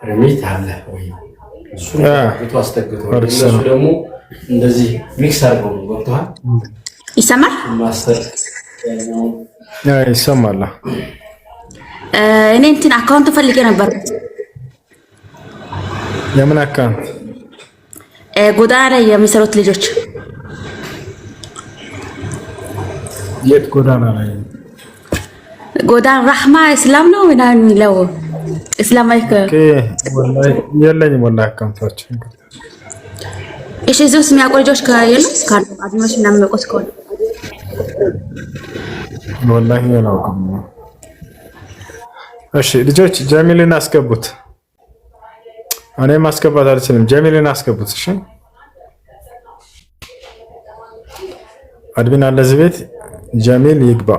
ሪሚት አለ ወይ እሱ አስተግቶ እሱ ደግሞ እንደዚህ ሚክስ አድርገው ወጥቷል። ይሰማል ማስተር ይሰማል። እኔ እንትን አካውንት ፈልጌ ነበር። የምን አካውንት? ጎዳና ላይ የሚሰሩት ልጆች። የት ጎዳና ላይ? ጎዳና ራህማ እስላም ነው ምናምን የሚለው እስላማዊ ወላሂ የለኝም ወላሂ አካውንቶች። እሺ እዚህስ የሚያውቁ ልጆች ከየሉ ካሉ አድማሽ እና የሚያውቁት ከሆነ ወላሂ አላውቅም። እሺ ልጆች ጀሚልን አስገቡት። እኔ ማስገባት አልችልም። ጀሚልን አስገቡት። እሺ አድሚን አለ እዚህ ቤት። ጀሚል ይግባ።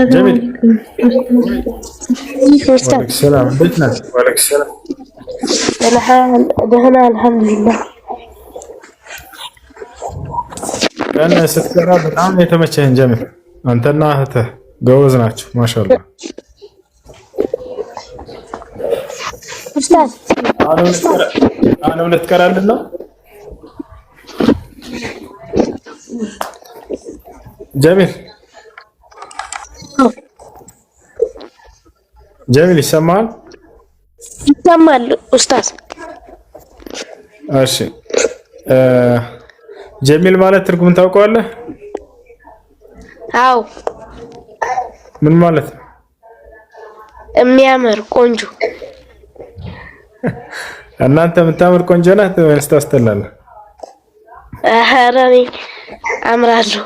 ጀሚል ሰላም እንዴት ነህ? ወአለይኩም ሰላም። ደህና አልሐምዱሊላህ። ቀን ስትቀራ በጣም የተመቸህን ጀሚል። አንተና እህትህ ጎበዝ ናችሁ ማሻአላህ። ኡስታዝ አሁን ልትቀራልን ነው? ጀሚል ጀሚል ይሰማል? ይሰማል ኡስታዝ። እሺ ጀሚል ማለት ትርጉም ታውቀዋለህ? አዎ። ምን ማለት ነው? የሚያምር ቆንጆ። እናንተ የምታምር ቆንጆ ናት ወይስ ታስጠላለህ? ኧረ እኔ አምራለሁ።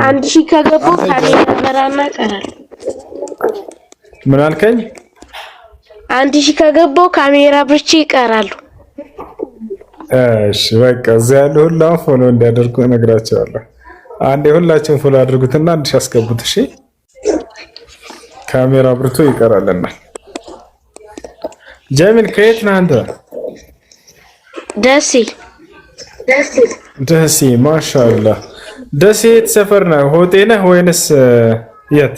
አንድ ሺህ ከገባሁ ካሜራ በራና እቀራለሁ። ምን አልከኝ? አንድ ሺህ ከገባሁ ካሜራ ብቻ ይቀራሉ። እሺ በቃ እዚያ ያለው ሁሉ ፎሎ እንዲያደርጉ እነግራቸዋለሁ። አንዴ ሁላችሁም ፎሎ አድርጉትና አንድ ሺህ አስገቡት። እሺ ካሜራ ብርቶ ይቀራልና። ጀሚል ከየት ነህ አንተ? ደሴ ማሻአላህ። ደሴ የት ሰፈር ነህ? ሆጤ ነህ ወይንስ የት?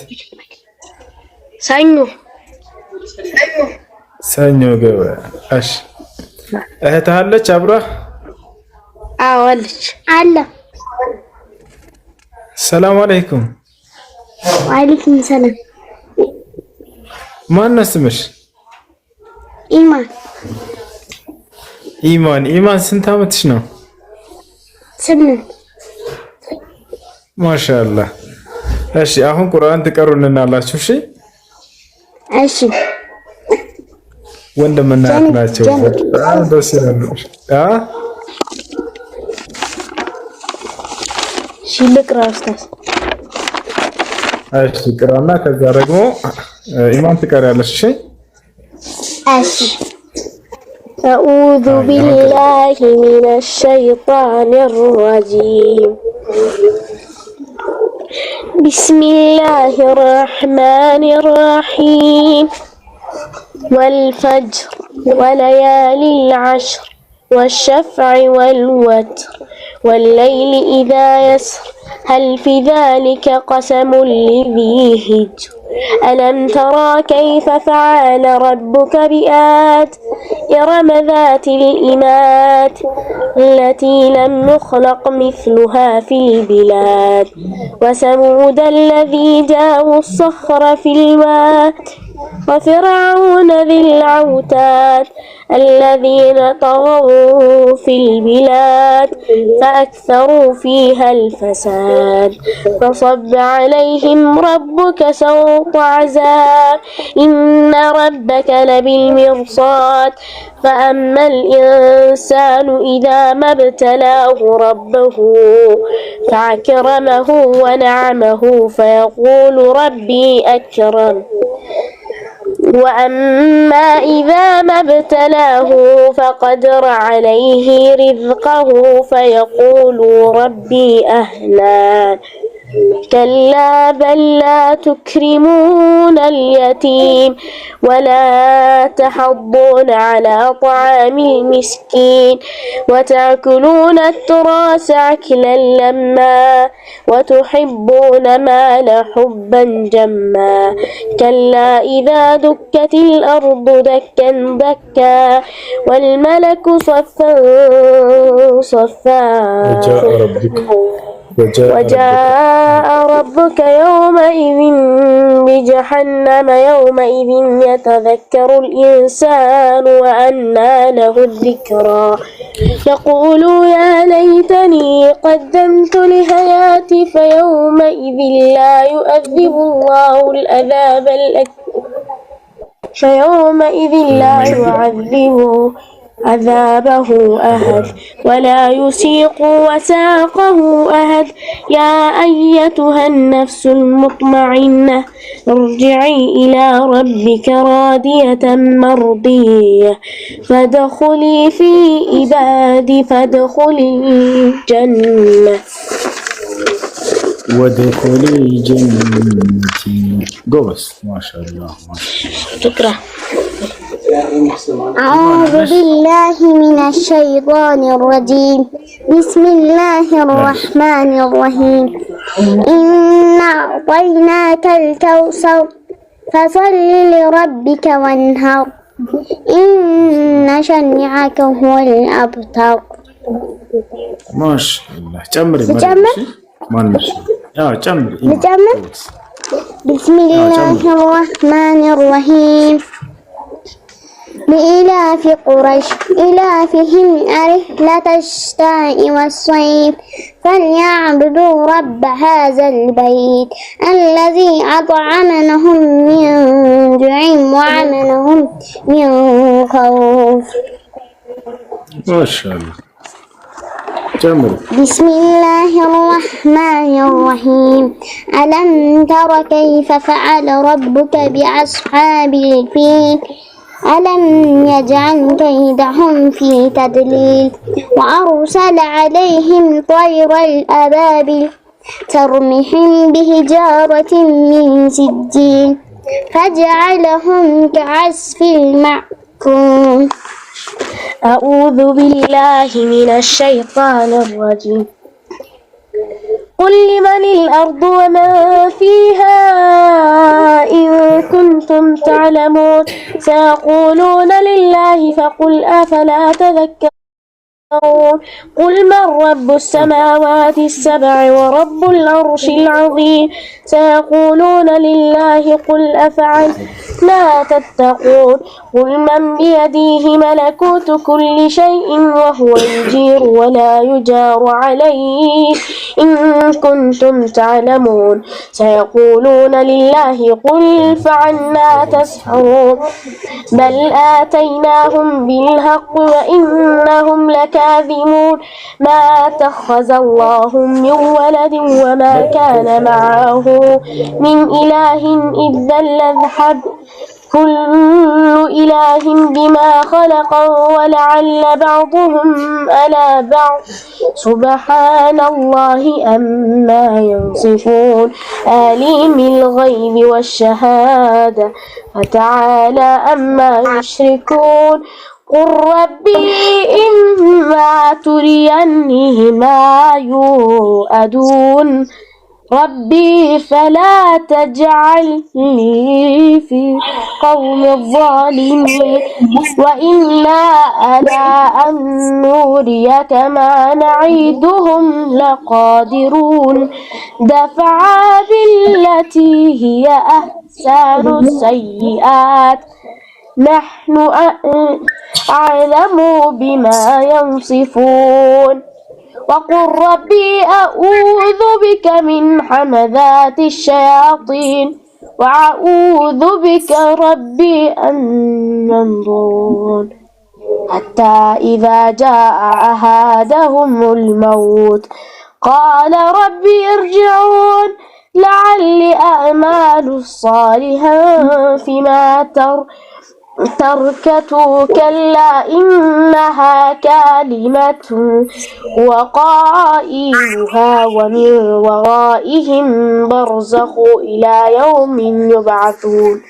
ሰኞ ገበያ። እሺ እህትህ አለች አብረህ? አዎ አለች። አለ። ሰላም አለይኩም። ወአለይኩም ሰላም። ማን ነው ስምሽ? ኢማን። ኢማን ስንት አመትሽ ነው? 8። ማሻአላህ። እሺ አሁን ቁርአን ትቀሩልናላችሁ? እሺ እሺ። ወንድምና እህት ናቸው። በጣም ደስ ይላሉ። እሺ ልቅራ ኡስታዝ። እሺ ቅራና ከዛ ደግሞ ኢማን ትቀሪያለሽ። እሺ እሺ أعوذ بالله من الشيطان الرجيم بسم الله الرحمن الرحيم والفجر وليالي العشر والشفع والوتر والليل إذا يسر هل في ذلك قسم لذي حجر ألم ترى كيف فعل ربك بآد إرم ذات الإماد التي لم يخلق مثلها في البلاد وثمود الذي جابوا الصخر في الواد وفرعون ذي الأوتاد الذين طغوا في البلاد فأكثروا فيها الفساد فصب عليهم ربك سوط عذاب إن ربك لبالمرصاد فأما الإنسان إذا ما ابتلاه ربه فأكرمه ونعمه فيقول ربي أكرم وأما إذا ما ابتلاه فقدر عليه رزقه فيقول ربي أهنان كلا بل لا تكرمون اليتيم ولا تحضون على طعام المسكين وتأكلون التراث أكلا لما وتحبون مال حبا جما كلا إذا دكت الأرض دكا دكا والملك صفا صفا وجاء ربك يومئذ بجهنم يومئذ يتذكر الإنسان وأنى له الذكرى يقول يا ليتني قدمت لحياتي فيومئذ لا يؤذب الله العذاب عذابه أحد ولا يسيق وساقه أحد يا أيتها النفس المطمئنة ارجعي إلى ربك راضية مرضية فادخلي في عبادي فادخلي الجنة وادخلي جنتي قوس ما شاء الله ما شاء الله شكرا أعوذ بالله من الشيطان الرجيم بسم الله الرحمن الرحيم إنا أعطيناك الكوثر فصل لربك وانهر إن شانئك هو الأبتر ما شاء الله جمري ما نمشي جمري بسم الله الرحمن الرحيم لإلاف قريش إلافهم رحلة الشتاء والصيف فليعبدوا رب هذا البيت الذي أطعمهم من جوع وآمنهم من خوف. ما شاء الله جميل. بسم الله الرحمن الرحيم ألم تر كيف فعل ربك بأصحاب الفيل ألم يجعل كيدهم في تضليل وأرسل عليهم طير الأبابيل ترميهم بحجارة من سجيل فجعلهم كعصف مأكول. أعوذ بالله من الشيطان الرجيم. قل لمن الأرض ومن فيها إن كنتم تعلمون سيقولون لله فقل أفلا تذكرون. قل من رب السماوات السبع ورب العرش العظيم سيقولون لله قل أفعلنا تتقون. قل من بيده ملكوت كل شيء وهو يجير ولا يجار عليه إن كنتم تعلمون سيقولون لله قل فعنا تسحرون. بل آتيناهم بالحق وإنهم لكاذبون. ما اتخذ الله من ولد وما كان معه من إله إذا لذهب كل إله بما خلق ولعل بعضهم على بعض سبحان الله أما يصفون. عالم الغيب والشهادة فتعالى أما يشركون. قل ربي إما تريني ما يوعدون ربي فلا تجعلني في قوم الظالمين وإنا على أن نريك ما نعيدهم لقادرون. دفع بالتي هي أحسن السيئات نحن أعلم بما يصفون. وقل ربي أعوذ بك من حمذات الشياطين وأعوذ بك ربي أن يحضرون. حتى إذا جاء أحدهم الموت قال ربي ارجعون لعلي أعمل صالحا فيما ترك تركته كلا إنها كلمة وقائلها ومن ورائهم برزخ إلى يوم يبعثون.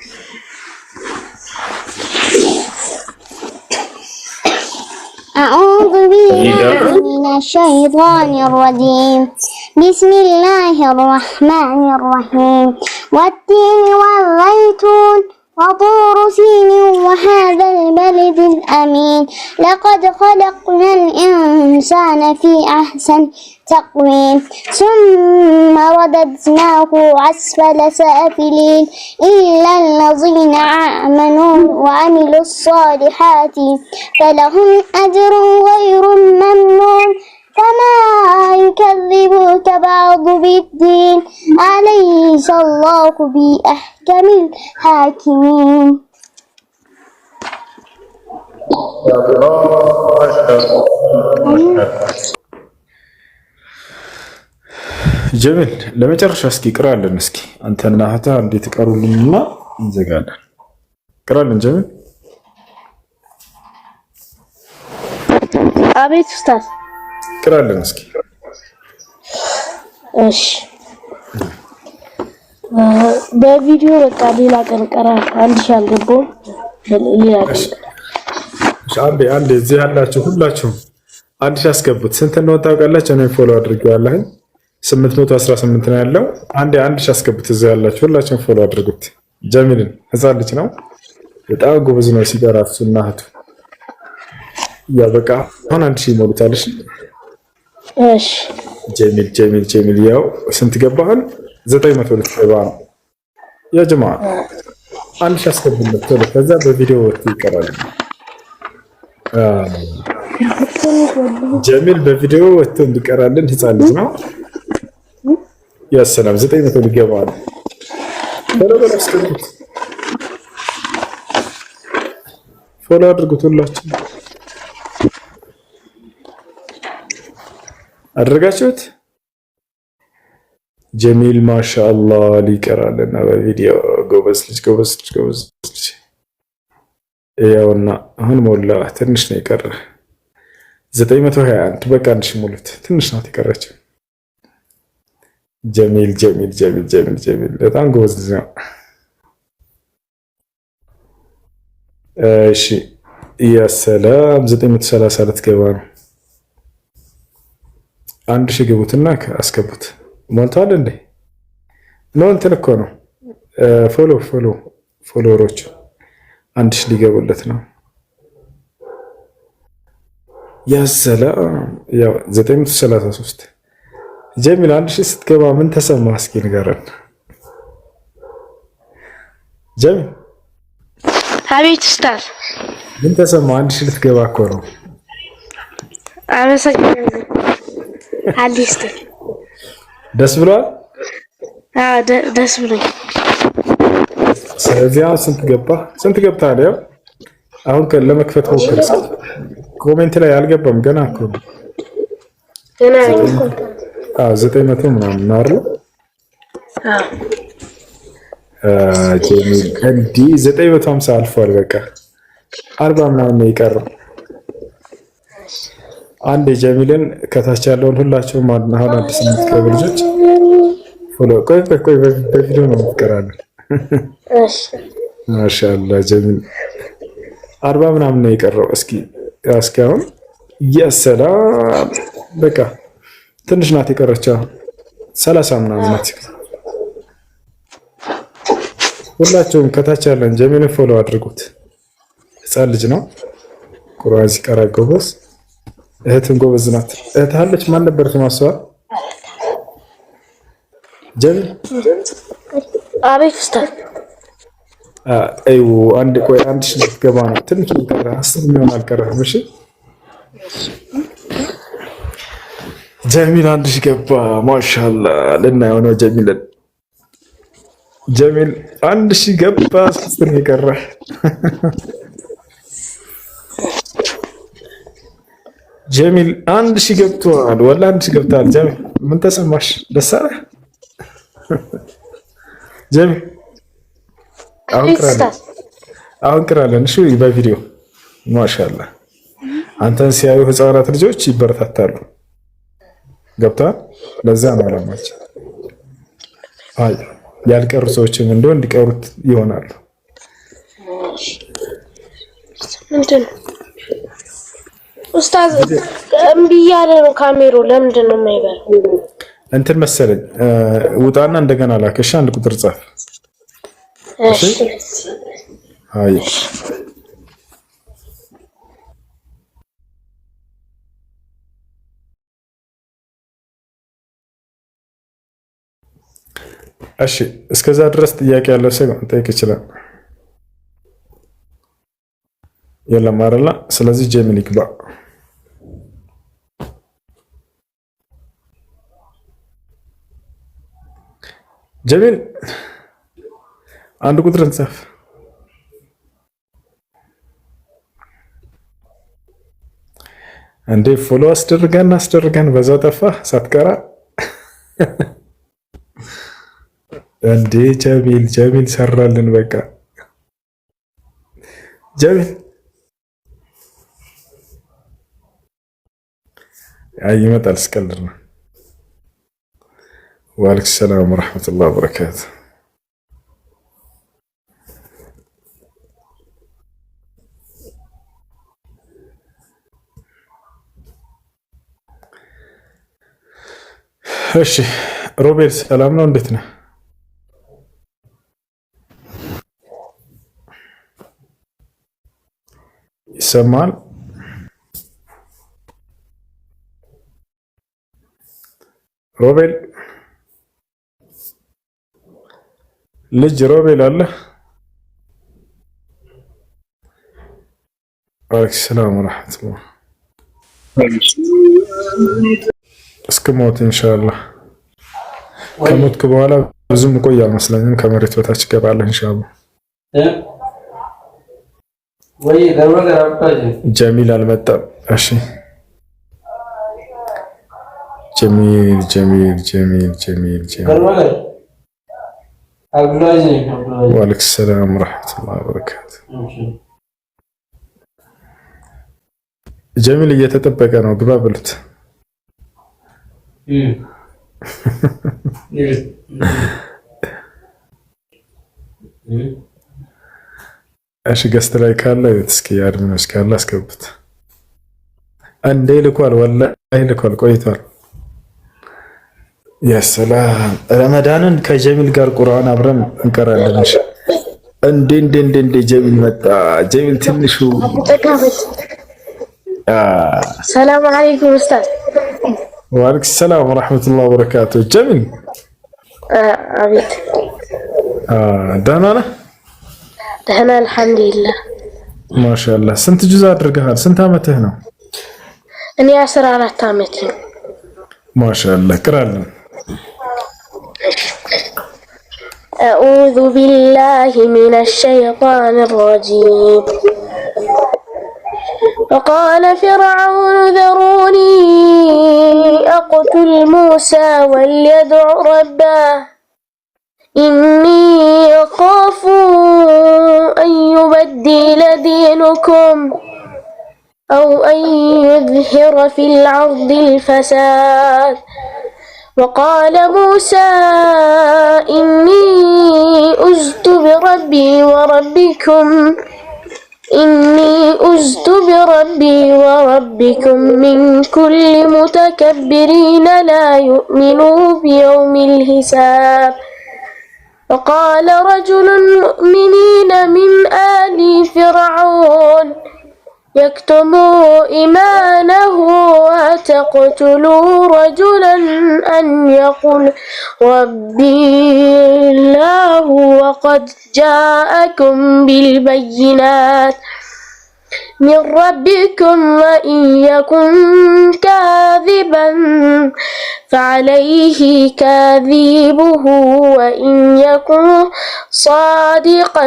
أعوذ بالله من الشيطان الرجيم. بسم الله الرحمن الرحيم. والتين والزيتون وطور سين وهذا البلد الأمين. لقد خلقنا الإنسان في أحسن تقويم ثم رددناه أسفل سافلين إلا الذين آمنوا وعملوا الصالحات فلهم أجر غير ممنون. فما يكذبك بعد بالدين أليس الله بأحكم الحاكمين. ጀሚል ለመጨረሻ እስኪ ቅራለን። እስኪ አንተና እህታ እንዴት ቀሩልኝና እንዘጋለን። ቅራለን ጀሚል። አቤት ኡስታዝ። ቅራለን እስኪ። እሺ በቪዲዮ በቃ ሌላ ቀን ቀራል። አንድ ሺህ አልገባሁም። ሌላ ቀን አንዴ እዚህ ያላችሁ ሁላችሁም አንድ ሺህ አስገቡት። ስንት ነው ታውቃላችሁ? እኔ ፎሎ አድርጌዋለሁ 818 ነው ያለው። አንድ ሺህ አስገቡት። እዚህ ያላችሁ ሁላችሁም ፎሎ አድርጉት። ጀሚልን ህፃን ልጅ ነው፣ በጣም ጎበዝ ነው ሲጋራ እሱና እህቱ። ያ በቃ አሁን 1000 ይሞሉታል። እሺ ጀሚል ያው ስንት ገባሃል? 900 ልትገባ ነው ያ ጀማ። 1000 አስገቡለት ቶሎ፣ ከዛ በቪዲዮ ወጥቶ ይቀራል። ጀሚል በቪዲዮ ወጥቶ እንዲቀራልን ህፃን ልጅ ነው። ያ ሰላም 900 ሊገባ ነው። በረበረ አስገቡት፣ ፎሎ አድርጉት። ሁላችሁ አድርጋችሁት። ጀሚል ማሻአላህ ሊቀራልና በቪዲዮ ጎበዝ ልጅ። ያውና አሁን ሞላ፣ ትንሽ ነው የቀረ 921 በቃ 1000 ሙሉት። ትንሽ ናት የቀረችው። ጀሚል በጣም ጎበዝ ልጅ ነው። እሺ ያ ሰላም 930 ልትገባ ነው። 1000 ግቡትና አስገቡት። ሞልቷል እንዴ? ነው እንትን እኮ ነው ፎሎወሮቹ 1000 ሊገቡለት ነው። ያ ሰላም ያው 933 ጀሚል 1000 ስትገባ ምን ተሰማ? እስኪ ንገረን ጀሚል። አቤት ኡስታዝ። ምን ተሰማ? 1000 ልትገባ እኮ ነው። አመሰግናለሁ። አዲስ ደስ ብሏል? አዎ ደስ ብሎኝ። ስለዚህ ስንት ገብታል? ያው አሁን ለመክፈት ሞክር። ኮሜንት ላይ አልገባም ገና እኮ ገና 900 ምናምን ነው አይደል? ጀሚል እንዲህ 950 አልፏል። በቃ 40 ምናምን ነው የቀረው። አንድ ጀሚልን ከታች ያለውን ሁላችሁም አሁን አዲስ የምትገቡ ልጆች ፎሎ ቆይ በቪዲዮ ነው የምትቀራለን። እሺ ማሻአላህ ጀሚል 40 ምናምን ነው የቀረው። እስኪ አሁን የሰላም በቃ ትንሽ ናት የቀረችው። 30 ምናምን ናት። ሁላችሁም ከታች ያለን ጀሚልን ፎሎ አድርጉት። ህፃን ልጅ ነው፣ ቁርአን ሲቀራ ጎበዝ። እህትን ጎበዝ ናት። እህት አለች። ማን ነበር ተማስዋ? ጀሚል አቤት ኡስታዝ። አይው አንድ ሺህ ልትገባ ነው። ትንሽ ልትቀራ 10 ሚሊዮን አልቀረም። እሺ ጀሚል 1000 ገባ። ማሻአላህ ልናየው ነው ጀሚል 1000 ገባ። 3 ነው የቀረ። ጀሚል 1000 ገብቷል። ወላ 1000 ገብቷል። ጀሚል ምን ተሰማሽ? ደስ አለህ ጀሚል? አሁን ቅራለን። እሺ በቪዲዮ ማሻአላህ አንተን ሲያዩ ህፃናት ልጆች ይበረታታሉ። ገብቷል? ለዛ ነው አላማችን። አይ ያልቀሩ ሰዎችም እንደው እንዲቀሩት ይሆናሉ። ምንድን ኡስታዝ እምቢ እያለ ነው ካሜሮ። ለምንድን ነው የማይበራው? እንትን መሰለኝ ውጣና እንደገና ላከሽ። አንድ ቁጥር ጻፍ። እሺ አይ እሺ እስከዛ ድረስ ጥያቄ ያለው ሰው ጠይቅ ይችላል። የለም አይደለ? ስለዚህ ጀሚል ይግባ። ጀሚል አንድ ቁጥር እንጻፍ። እንዴ ፎሎ አስደርገን በዛው ጠፋ ሳትቀራ እንዴ ጀሚል ሰራልን። በቃ ጀሚል ይመጣል። እስቀልድ ነው። ወአለይኩም ሰላም ወራህመቱላሂ ወበረካቱ። እሺ ሮቤል ሰላም ነው? እንዴት ነህ? ይሰማል? ሮቤል ልጅ ሮቤል አለ? ወአለይኩም ሰላም ወራህመቱላህ። እስከሞት ኢንሻአላህ። ከሞትክ በኋላ ብዙም ቆይ አልመስለኝም። ከመሬት በታች ገባለህ ኢንሻአላህ። ወይ ጀሚል አልመጣም። እሺ ጀሚል ወአለይኩም ሰላም ወራህመቱላሂ ወበረካቱ። ጀሚል እየተጠበቀ ነው። ግባ ብሉት። እሺ ገስት ላይ ካለ እስኪ አድሚኖች ካለ አስገቡት። አንዴ ልኳል፣ ወላሂ ልኳል፣ ቆይቷል። ያ ሰላም ረመዳንን ከጀሚል ጋር ቁርአን አብረን እንቀራለን። እሺ እንዴ ጀሚል መጣ። ጀሚል ትንሹ ሰላም አለይኩም ኡስታዝ። ወአለይኩም ሰላም ወራህመቱላሂ ወበረካቱ። ጀሚል አቤት። ደህና ነህ? ደህና አልሐምዱሊላህ። ማሻአላህ። ስንት ጁዝ አድርገሃል? ስንት አመትህ ነው? እኔ 14 አመቴ ነው። ማሻአላህ። ቅራለን። أعوذ بالله من الشيطان الرجيم. فقال فرعون ذروني أقتل موسى وليدع ربه إني أخاف أن يبدل دينكم أو أن يظهر في الأرض الفساد. وقال موسى إني أزت بربي وربكم من كل متكبرين لا يؤمنوا بيوم الحساب. وقال رجل مؤمنين من آل فرعون يكتم إيمانه أتقتلوا رجلا أن يقول ربي الله وقد جاءكم بالبينات من ربكم وإن يكن كاذبا فعليه كاذبه وإن يكن صادقا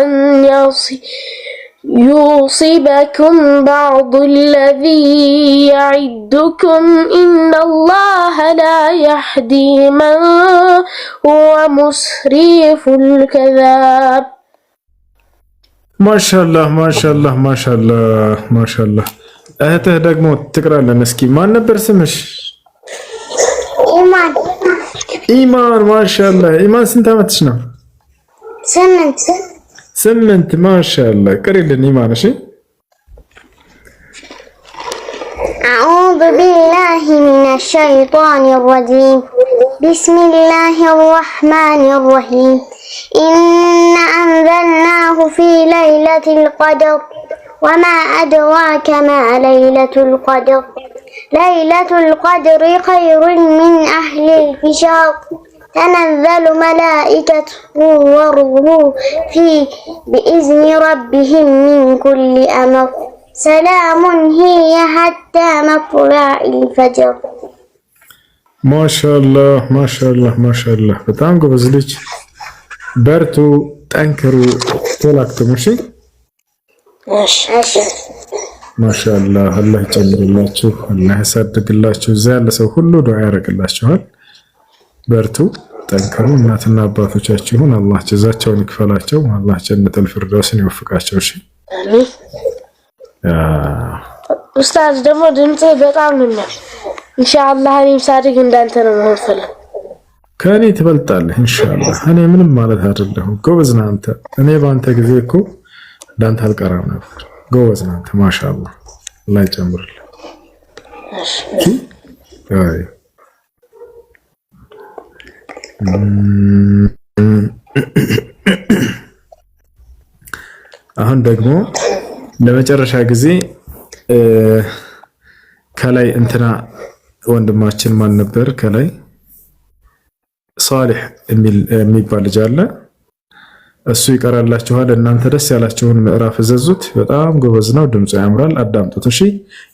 يصيبكم بعض الذي يعدكم إن الله لا يهدي من هو مسرف الكذاب. ማሻአላህ ማሻአላህ ማሻአላህ ማሻአላህ። እህትህ ደግሞ ትቅራለን። እስኪ ማን ነበር ስምሽ? ኢማን ኢማን። ማሻአላህ ኢማን ስንት ዓመትሽ ነው? 8 ማሻአላህ። ቅሪልን ኢማን። እሺ أعوذ بالله من الشيطان الرجيم بسم الله الرحمن الرحيم إنا أنزلناه في ليلة القدر وما أدراك ما ليلة القدر ليلة القدر خير من أهل الفشار تنزل ملائكة والروح فيه بإذن ربهم من كل أمر سلام هي حتى مطلع الفجر ማሻአላህ ማሻአላህ ማሻአላህ። በጣም ጎበዝ ልጅ። በርቱ፣ ጠንክሩ፣ ተላክተሙ። እሺ ማሻአላህ። አላህ ይጨምርላችሁ፣ አላህ ያሳድግላችሁ። እዛ ያለ ሰው ሁሉ ዱዓ ያደርግላችኋል። በርቱ፣ ጠንክሩ። እናትና አባቶቻችሁን አላህ ጀዛቸውን ይክፈላቸው። አላህ ጀነቱል ፊርደውስን ይወፍቃቸው። እሺ ኡስታዝ ደግሞ ድምጽ በጣም ነው የሚያምር። ኢንሻአላህ እኔም ሳድግ እንዳንተ ነው መሆን ፈልግ። ከኔ ትበልጣለህ ኢንሻአላህ። እኔ ምንም ማለት አይደለሁ። ጎበዝ ነህ አንተ። እኔ በአንተ ጊዜ እኮ እንዳንተ አልቀራም ነበር። ጎበዝ ነህ አንተ ማሻአላህ። አላህ ይጨምርልህ። አይ አሁን ደግሞ ለመጨረሻ ጊዜ ከላይ እንትና ወንድማችን ማን ነበር? ከላይ ሷሊህ የሚባል ልጅ አለ። እሱ ይቀራላችኋል። እናንተ ደስ ያላችሁን ምዕራፍ እዘዙት። በጣም ጎበዝ ነው፣ ድምፁ ያምራል። አዳምጡት። እሺ፣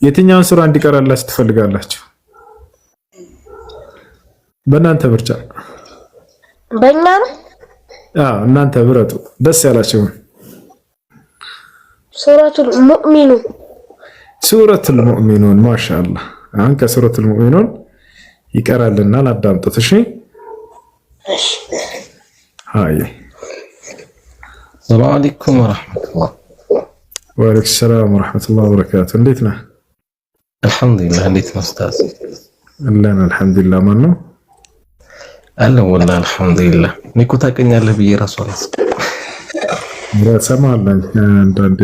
የትኛውን ሱራ እንዲቀራላችሁ ትፈልጋላችሁ? በእናንተ ምርጫ። በእኛ ነው? አዎ፣ እናንተ ብረጡ ደስ ያላችሁን። ሱረቱል ሙእሚኑን ሱረቱል ሙእሚኑን። ማሻአላህ። አሁን ከሱረቱል ሙእሚኑን ይቀራልናል። አዳምጡት። እሺ ሃይ ሰላም አለይኩም ወራህመቱላህ። ወአለይኩም ሰላም ወራህመቱላህ ወበረካቱ። እንዴት ነህ? አልሐምዱሊላህ። እንዴት ነው ኡስታዝ? አለን አልሐምዱሊላህ። ማን ነው? አለን ወላሂ አልሐምዱሊላህ። እኔ እኮ ታውቀኛለህ ብዬ ራሱ ሰማለን አንዳንዴ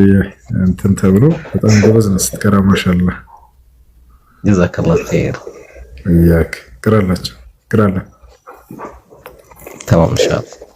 እንትን ተብሎ በጣም ጎበዝ ነው ስትቀራ። ማሻአላህ ጀዛከላህ ኸይር። እያክ ቅራላችሁ ቅራላ تمام ان شاء الله.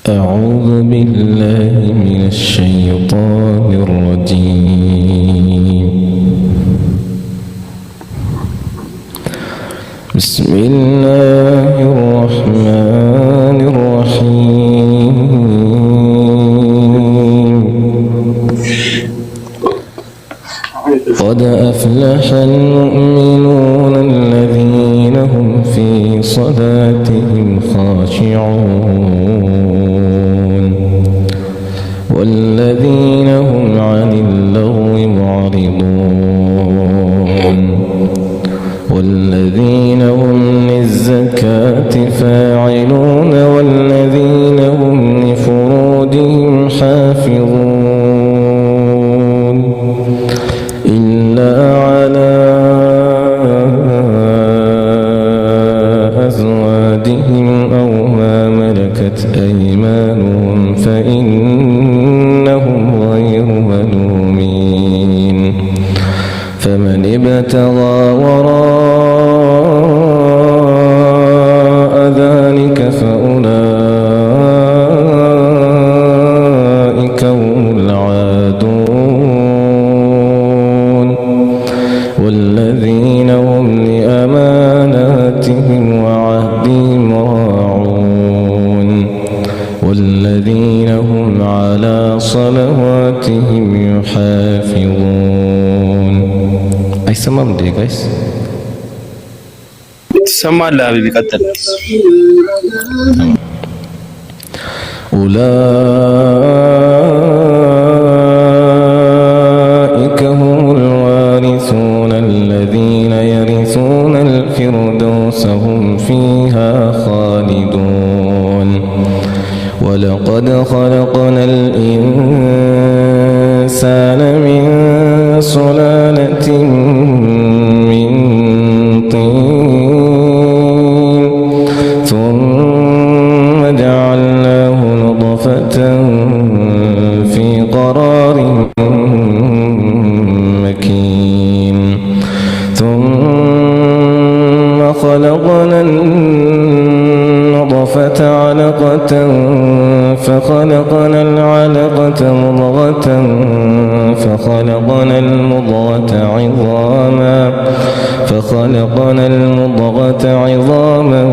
أعوذ بالله من الشيطان الرجيم. بسم الله الرحمن الرحيم. قد أفلح المؤمنون الذين هم في صلاتهم خاشعون والذين هم عن اللغو معرضون والذين هم للزكاة فاعلون والذين هم لفروجهم حافظون إلا على أزواجهم أو ما ملكت أيمانهم فإنهم غير ملومين فمن ابتغى وراء ذلك فأولئك هم العادون والذين هم لأماناتهم وعهدهم راعون والذين هم على صلواتهم يحافظون. አይሰማም እንዴ ጋይስ? ትሰማለህ ሀቢቢ? ቀጥል። أولئك هم الوارثون الذين يرثون الفردوس هم فيها خالدون ولقد خلقنا الإنسان من سلالة من طين ثم جعلناه نطفة في قرار مكين ثم خلقنا النطفة علقة فخلقنا العلقة مضغة فخلقنا المضغة عظاما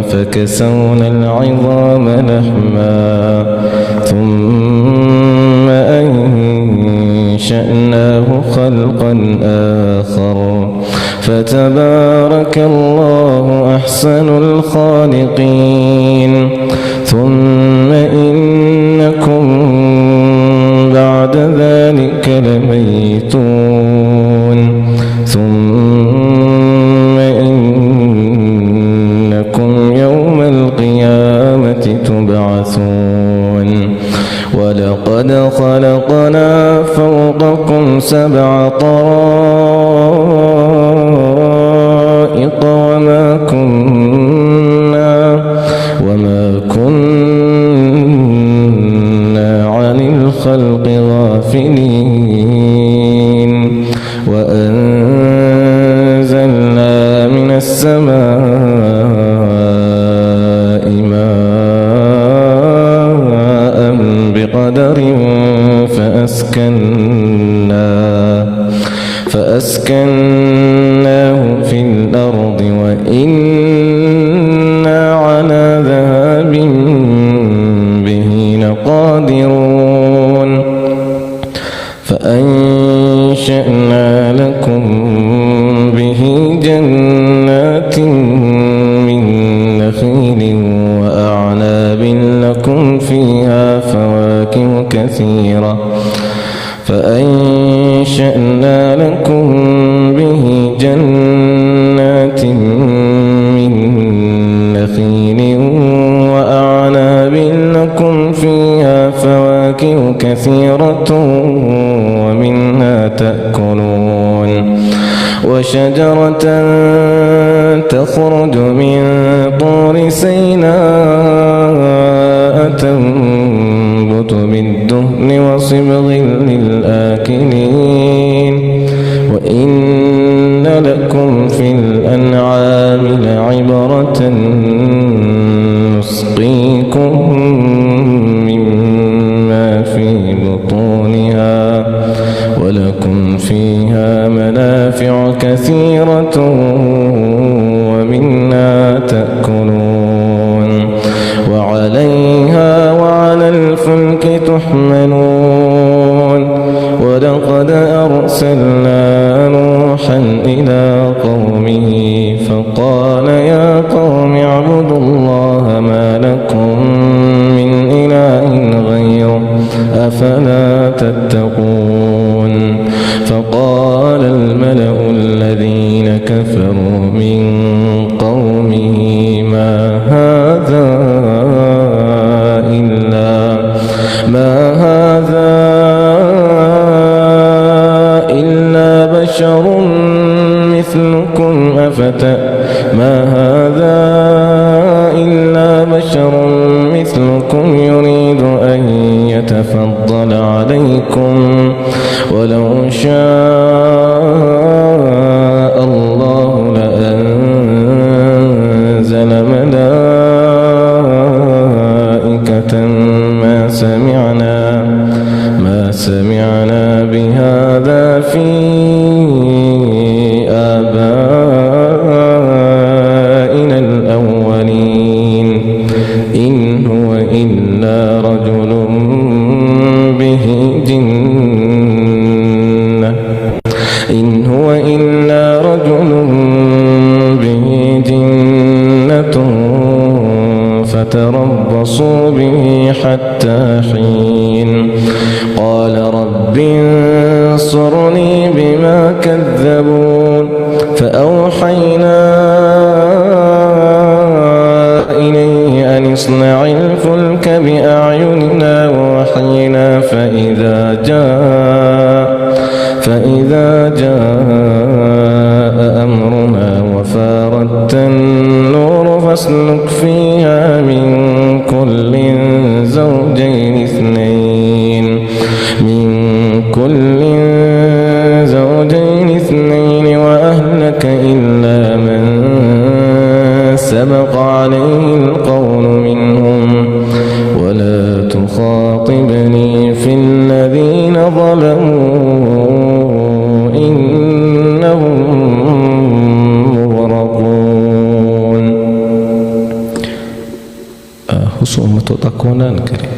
فكسونا العظام لحما ثم أنشأناه خلقا آخر فتبارك الله أحسن الخالقين ثم إنكم بعد ذلك لميتون ثم إنكم يوم القيامة تبعثون ولقد خلقنا فوقكم 7 طرائق وما كنا عن الخلق غافلين وأنزلنا من السماء ماء بقدر فأسكناه في الأرض وإنا على ذهاب به لقادرون فأنشأنا لكم به جنات من نخيل وأعناب لكم فيها فواكه كثيرة فأنشأنا لكم به جنات من نخيل وأعناب لكم فيها فواكه كثيرة ومنها تأكلون وشجرة تخرج من طور سيناء تنبت بالدهن وصبغ للآكلين وإن لكم في الأنعام لعبرة نسقيكم مما في بطونها ولكم فيها منافع كثيرة ومنها تأكلون وعليها وعلى الفلك تحملون ولقد أرسلنا نوحا إلى قومه فقال يا قوم اعبدوا الله ما لكم من إله غيره أفلا تتقون فقال الملأ الذين كفروا من قومه ما هذا إلا بشر مثلكم يريد أن يتفضل عليكم ولو شاء الله لأنزل ملائكة ما سمعنا بهذا في آبائنا الأولين إن هو إلا رجل به جنة فتربصوا قال رب انصرني بما كذبون فأوحينا إليه أن اصنع الفلك بأعيننا ووحينا فإذا جاء أمرنا وفارت النور فاسلك فيها من كل زوجين اثنين وأهلك إلا من سبق عليه القول منهم ولا تخاطبني في الذين ظلموا إنهم مغرقون. خصومة تكونان كريم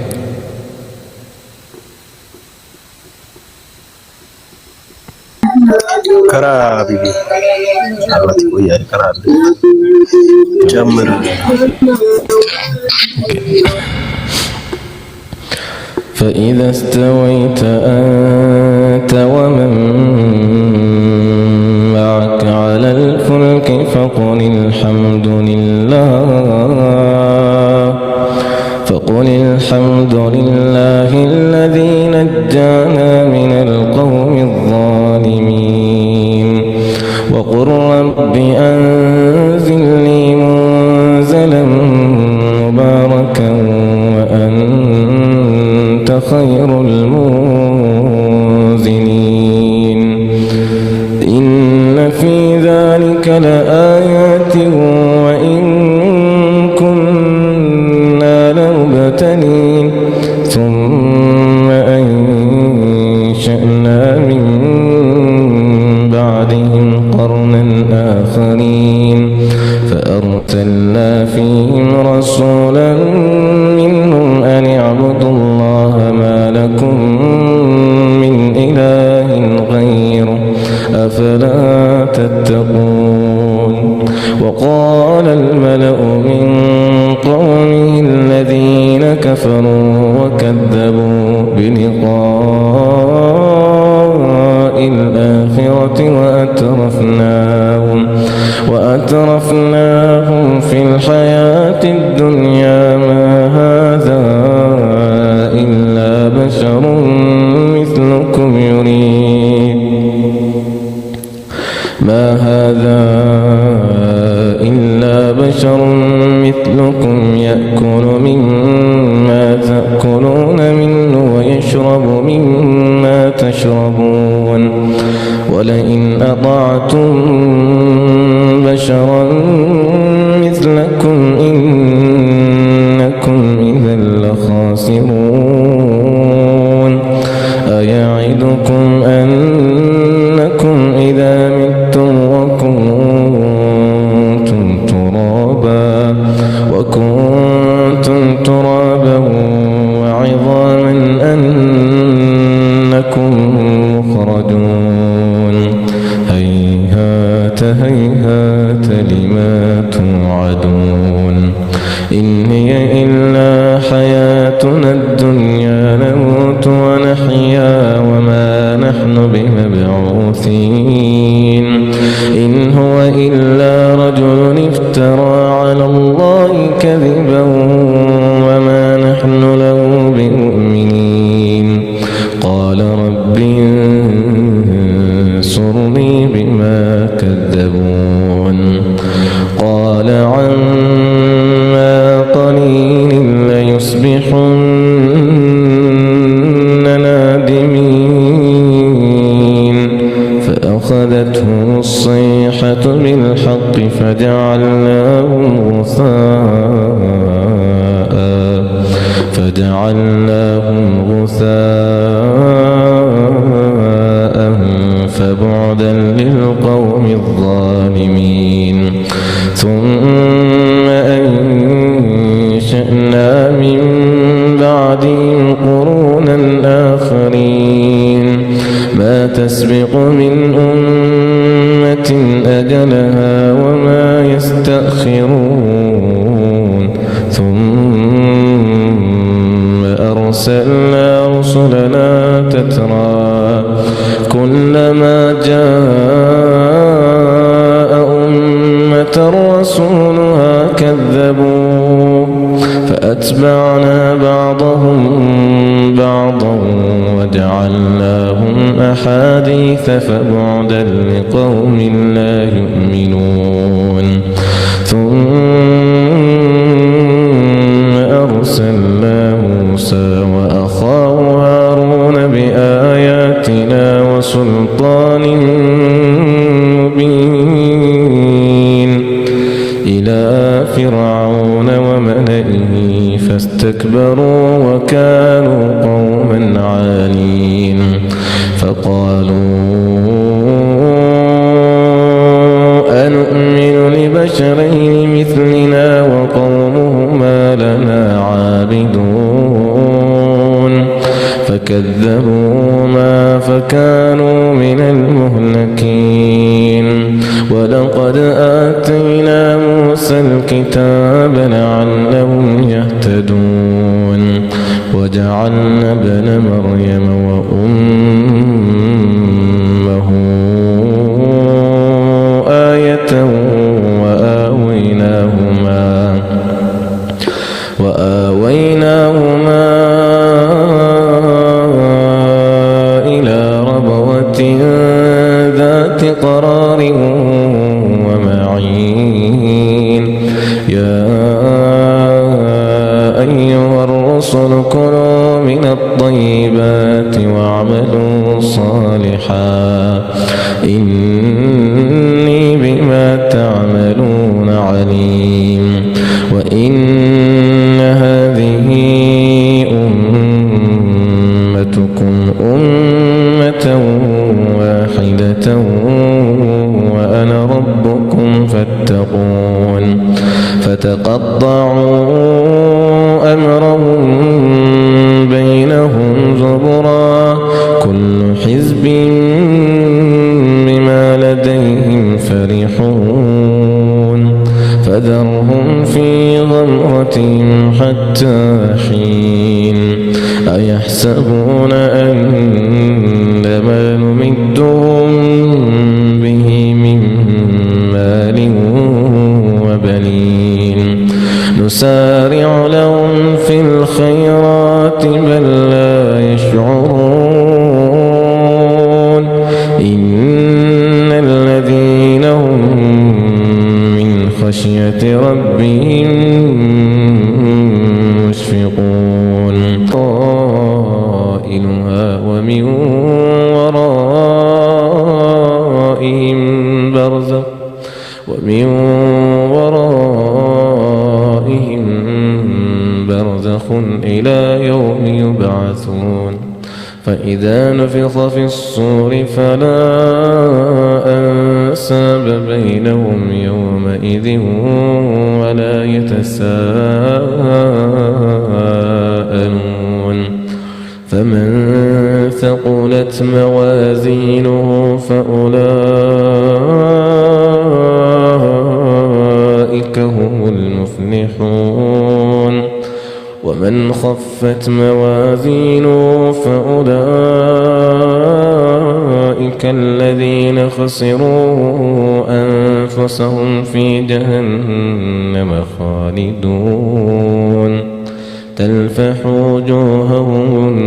كرا بيبي الله تقوي كرا جمر فإذا استويت أنت ومن معك على الفلك فقل الحمد لله الذي نجانا من القوم الظالمين وقل رب أنزلني منزلا مباركا وأنت خير المنزلين إن في ذلك لآيات وإن كنا لمبتلين ثم أنشأنا من بعدهم قرنا آخرين فأرسلنا فيهم رسولا منهم أن اعبدوا الله ما لكم من إله غيره أفلا تتقون. وقال الملأ من قومه الذين كفروا وكذبوا بلقاء الآخرة وأترفناهم في الحياة الدنيا ما هذا إلا بشر مثلكم يأكل مما تأكلون منه ويشرب مما تشربون ولئن أطعتم بشرا مثلكم إنكم إذا لخاسرون. أيعدكم أنكم إذا متم وكنتم ترابا وعظاما أنكم مخرجون. هيهات لما توعدون إن هي إلا حياتنا الدنيا نموت ونحيا وما نحن بمبعوثين إن هو إلا رجل افترى على الله كذبا وما نحن له بمؤمنين. قال رب انصرني بما كذبون. قال عما قليل ليصبحن نادمين فأخذتهم الصيحة بالحق فجعلناهم غثاء فبعدا للقوم الظالمين. ثم أنشأنا من بعدهم قرونا آخرين ما تسبق من أمة أجلها وما يستأخرون. ثم أرسلنا رسلنا تترى كلما جاء أمة رسولها كذبوا فأتبعنا بعضهم بعضا وجعلناهم أحاديث فبعدا لقوم لا يؤمنون ثم أرسلنا موسى وأخاه هارون بآياتنا وسلطان مبين إلى فرعون وملئه فاستكبروا وكانوا قوما عالين فقالوا أنؤمن لبشرين مثلنا وقومهما لنا عابدون فكذبوهما فكانوا من المهلكين ولقد آتينا موسى الكتاب لعلهم يهتدون وجعلنا ابن مريم وأمه آية وآويناهما إلى ربوة ذات قرار ومعين يا أيها الرسل كلوا من الطيبات واعملوا صالحا إني بما تعملون عليم وإن هذه أمتكم أمة واحدة وأنا ربكم فاتقون فتقطعوا أمرهم بينهم زبرا كل حزب بما لديهم فرحون فذرهم في غمرتهم حتى حين أيحسبون أن ما نمدهم به من مال وبنين نسارع لهم في الخيرات بل لا يشعرون إن الذين هم من خشية ربهم مشفقون قائلها ومن ورائهم برزخ إلى يوم يبعثون فإذا نفخ في الصور فلا أنساب بينهم يومئذ ولا يتساءلون فمن ثقلت موازينه فأولئك هم المفلحون ومن خفت موازينه فأولئك الذين خسروا أنفسهم في جهنم خالدون تلفح وجوههم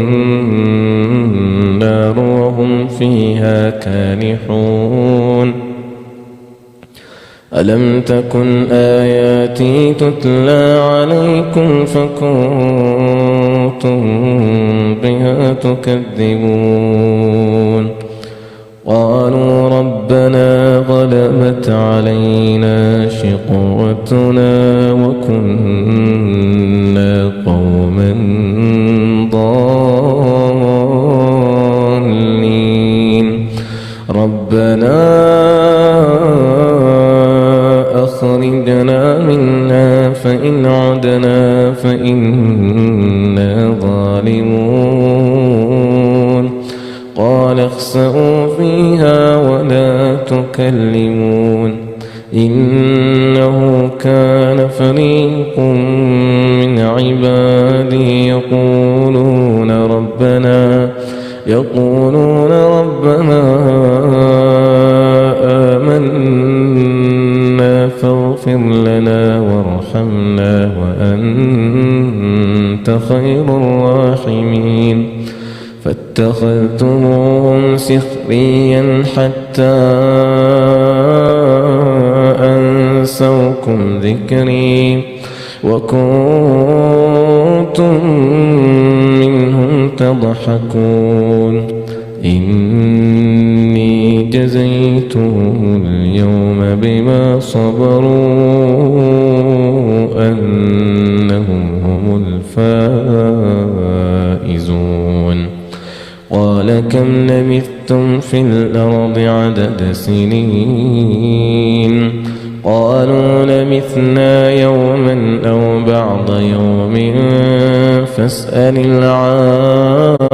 النار وهم فيها كالحون ألم تكن آياتي تتلى عليكم فكنتم بها تكذبون قالوا ربنا غلبت علينا شقوتنا وكنا قوما ضالين ربنا أخرجنا منها فإن عدنا فإنا ظالمون قال اخسئوا فيها ولا تكلمون إنه كان فريق من عبادي يقولون يقولون ربنا آمنا فاغفر لنا وارحمنا وأنت خير الراحمين فاتخذتموهم سخريا حتى أنسوكم ذكري وكنتم منهم تضحكون إني جزيتهم اليوم بما صبروا أنهم هم الفائزون قال كم لبثتم في الأرض عدد سنين قالوا لبثنا يوما أو بعض يوم فاسأل العادين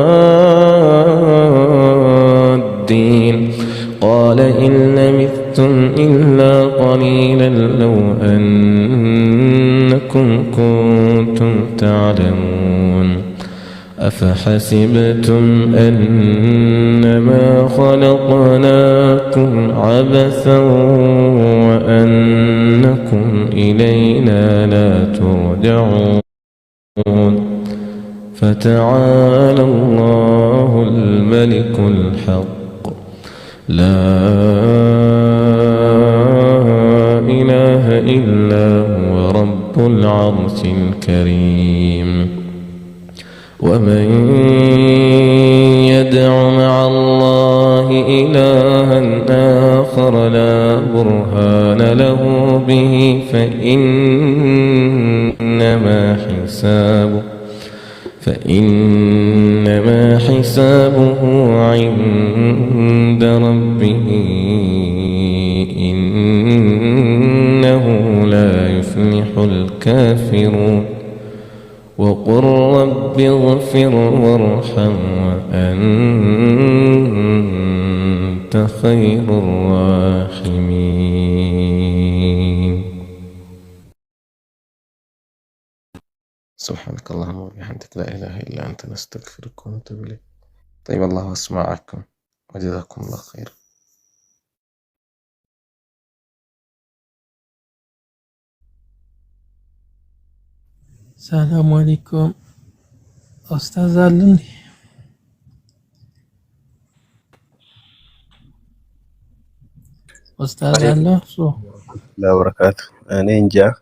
قال إن لبثتم إلا قليلا لو أنكم كنتم تعلمون أفحسبتم أنما خلقناكم عبثا وأنكم إلينا لا ترجعون فتعالى الله الملك الحق لا إله إلا هو رب العرش الكريم ومن يدع مع الله إلها آخر لا برهان له به فإنما حسابه عند ربه إنه لا يفلح الكافرون وقل رب اغفر وارحم وأنت خير الراحمين. سبحانك اللهم وبحمدك لا إله إلا أنت نستغفرك ونتوب إليك. طيب الله أسمعكم وجزاكم الله خير. السلام عليكم أستاذ علي أستاذ علي لا بركاته أنا إنجا